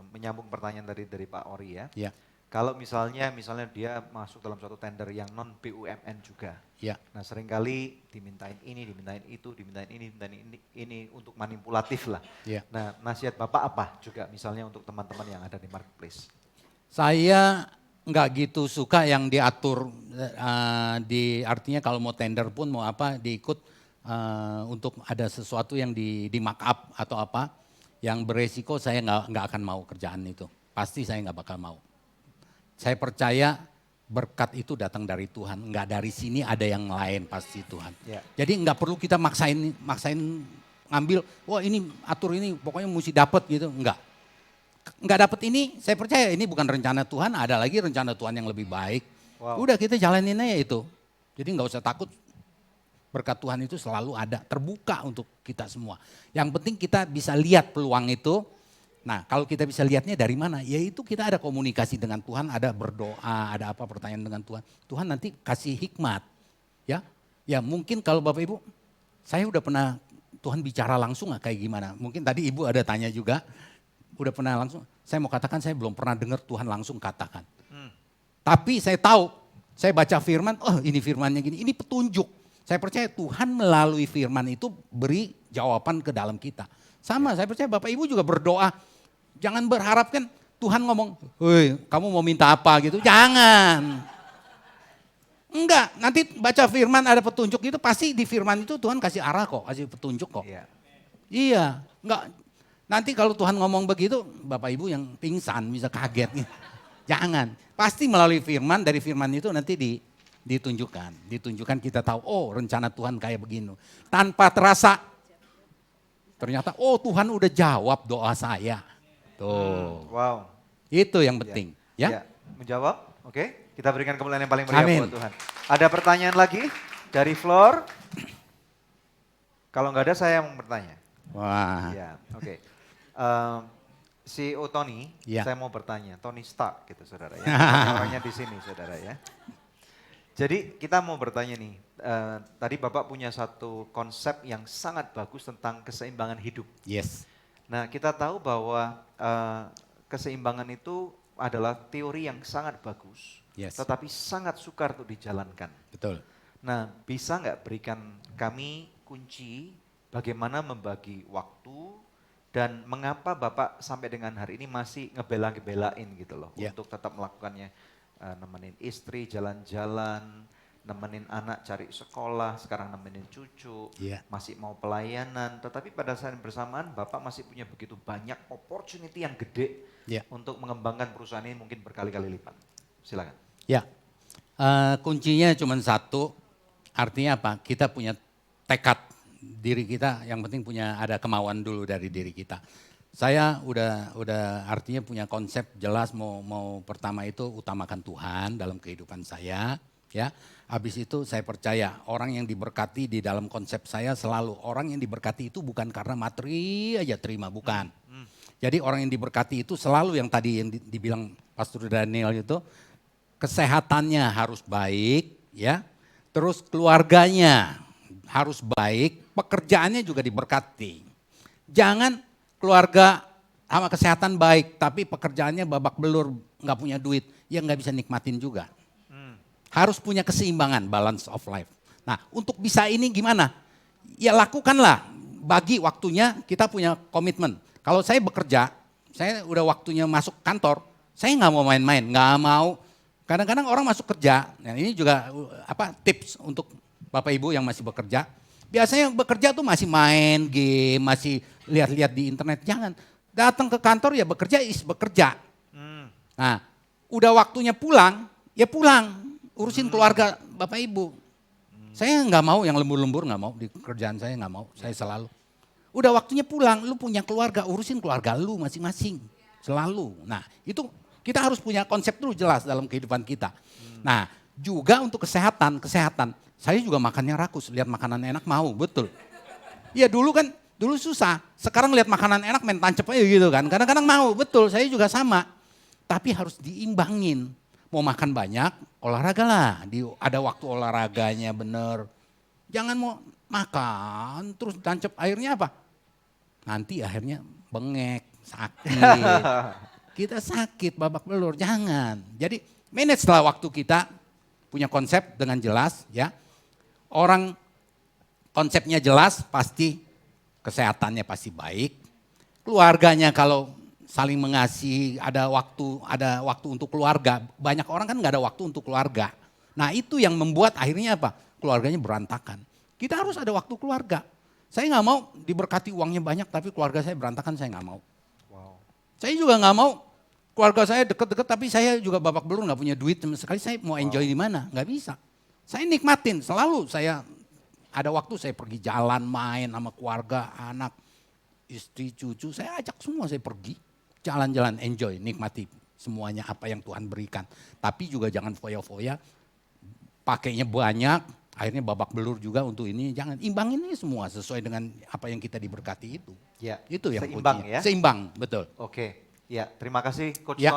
menyambung pertanyaan dari Pak Ori ya. Ya. Kalau misalnya dia masuk dalam suatu tender yang non BUMN juga. Ya. Nah seringkali dimintain ini, dimintain itu, dimintain ini untuk manipulatif lah. Ya. Nah nasihat Bapak apa juga misalnya untuk teman-teman yang ada di marketplace? Saya nggak gitu suka yang diatur, artinya kalau mau tender pun mau apa diikut untuk ada sesuatu yang di mark up atau apa yang beresiko saya nggak akan mau kerjaan itu. Pasti saya nggak bakal mau. Saya percaya berkat itu datang dari Tuhan, nggak dari sini ada yang lain pasti Tuhan. Ya. Jadi nggak perlu kita maksain ngambil, wah ini atur ini pokoknya mesti dapat gitu, nggak dapat ini. Saya percaya ini bukan rencana Tuhan, ada lagi rencana Tuhan yang lebih baik. Wow. Udah kita jalanin aja itu. Jadi nggak usah takut. Berkat Tuhan itu selalu ada, terbuka untuk kita semua. Yang penting kita bisa lihat peluang itu. Nah kalau kita bisa lihatnya dari mana? Yaitu kita ada komunikasi dengan Tuhan, ada berdoa, ada apa pertanyaan dengan Tuhan. Tuhan nanti kasih hikmat. Ya mungkin kalau Bapak Ibu, saya udah pernah Tuhan bicara langsung kayak gimana. Mungkin tadi Ibu ada tanya juga, udah pernah langsung. Saya mau katakan saya belum pernah dengar Tuhan langsung katakan. Tapi saya tahu, saya baca firman, oh ini firmannya gini, ini petunjuk. Saya percaya Tuhan melalui firman itu beri jawaban ke dalam kita. Sama saya percaya Bapak Ibu juga berdoa. Jangan berharap kan Tuhan ngomong, "Hei, kamu mau minta apa?" gitu. Jangan. Enggak, nanti baca firman ada petunjuk itu pasti di firman itu Tuhan kasih arah kok, kasih petunjuk kok. Iya. Iya, enggak. Nanti kalau Tuhan ngomong begitu, Bapak Ibu yang pingsan bisa kaget. Jangan. Pasti melalui firman, dari firman itu nanti ditunjukkan kita tahu, oh rencana Tuhan kayak begini. Tanpa terasa, ternyata oh Tuhan udah jawab doa saya. Tuh, Wow. itu yang penting. Ya. Menjawab? Oke. Kita berikan kemuliaan yang paling meriah Amin. buat Tuhan. Ada pertanyaan lagi dari floor? Kalau nggak ada saya mau bertanya. Wah, Ya, oke. CEO Tony, Ya. saya mau bertanya, Tony Stark gitu saudara ya. Orangnya di sini saudara ya. Jadi kita mau bertanya nih, tadi Bapak punya satu konsep yang sangat bagus tentang keseimbangan hidup. yes, Nah kita tahu bahwa keseimbangan itu adalah teori yang sangat bagus, Yes. tetapi sangat sukar untuk dijalankan. betul. Nah bisa nggak berikan kami kunci bagaimana membagi waktu dan mengapa Bapak sampai dengan hari ini masih ngebela-ngebelain gitu loh untuk tetap melakukannya, nemenin istri jalan-jalan, nemenin anak cari sekolah, sekarang nemenin cucu, masih mau pelayanan, tetapi pada saat yang bersamaan Bapak masih punya begitu banyak opportunity yang gede untuk mengembangkan perusahaan ini mungkin berkali-kali lipat. Silakan. Ya, kuncinya cuma satu, artinya apa? Kita punya tekad diri kita, yang penting punya ada kemauan dulu dari diri kita. Saya udah artinya punya konsep jelas mau pertama itu utamakan Tuhan dalam kehidupan saya, ya. Habis itu saya percaya orang yang diberkati di dalam konsep saya selalu orang yang diberkati itu bukan karena materi aja terima, bukan. Jadi orang yang diberkati itu selalu yang tadi yang dibilang Pastor Daniel itu, kesehatannya harus baik, ya. Terus keluarganya harus baik, pekerjaannya juga diberkati. Jangan keluarga sama kesehatan baik, tapi pekerjaannya babak belur, nggak punya duit, ya nggak bisa nikmatin juga. Harus punya keseimbangan, balance of life. Nah, untuk bisa ini gimana? Ya lakukanlah, bagi waktunya kita punya komitmen. Kalau saya bekerja, saya udah waktunya masuk kantor, saya nggak mau main-main, nggak mau. Kadang-kadang orang masuk kerja, nah ini juga tips untuk Bapak Ibu yang masih bekerja. Biasanya yang bekerja tuh masih main game, masih lihat-lihat di internet. Jangan, datang ke kantor ya bekerja bekerja. Nah, udah waktunya pulang, ya pulang. Urusin keluarga Bapak Ibu. Saya nggak mau yang lembur-lembur, nggak mau di kerjaan saya nggak mau. Saya selalu. Udah waktunya pulang, lu punya keluarga, urusin keluarga lu masing-masing. Selalu. Nah itu kita harus punya konsep dulu jelas dalam kehidupan kita. Nah juga untuk kesehatan. Saya juga makannya rakus, lihat makanan enak mau, betul. Iya dulu susah, sekarang lihat makanan enak main tancap aja gitu kan. Kadang-kadang mau, betul, saya juga sama. Tapi harus diimbangin. Mau makan banyak, olahraga lah. Ada waktu olahraganya bener. Jangan mau makan terus tancap, akhirnya apa? Nanti akhirnya bengek, sakit. Kita sakit, babak belur, jangan. Jadi manage lah waktu kita, punya konsep dengan jelas ya. Orang konsepnya jelas pasti kesehatannya pasti baik. Keluarganya kalau saling mengasihi, ada waktu untuk keluarga. Banyak orang kan nggak ada waktu untuk keluarga. Nah itu yang membuat akhirnya apa? Keluarganya berantakan. Kita harus ada waktu keluarga. Saya nggak mau diberkati uangnya banyak tapi keluarga saya berantakan, saya nggak mau. Saya juga nggak mau keluarga saya deket-deket tapi saya juga babak belur nggak punya duit sama sekali. Saya mau enjoy di mana? Nggak bisa. Saya nikmatin selalu. Saya ada waktu saya pergi jalan main sama keluarga, anak, istri, cucu. Saya ajak semua saya pergi jalan-jalan, enjoy, nikmati semuanya apa yang Tuhan berikan. Tapi juga jangan foya-foya, pakainya banyak, akhirnya babak belur juga untuk ini. Jangan, imbangin ini semua sesuai dengan apa yang kita diberkati itu. Ya, Itu yang seimbang kuncinya. ya. Seimbang, betul. Oke, ya terima kasih Coach Ya.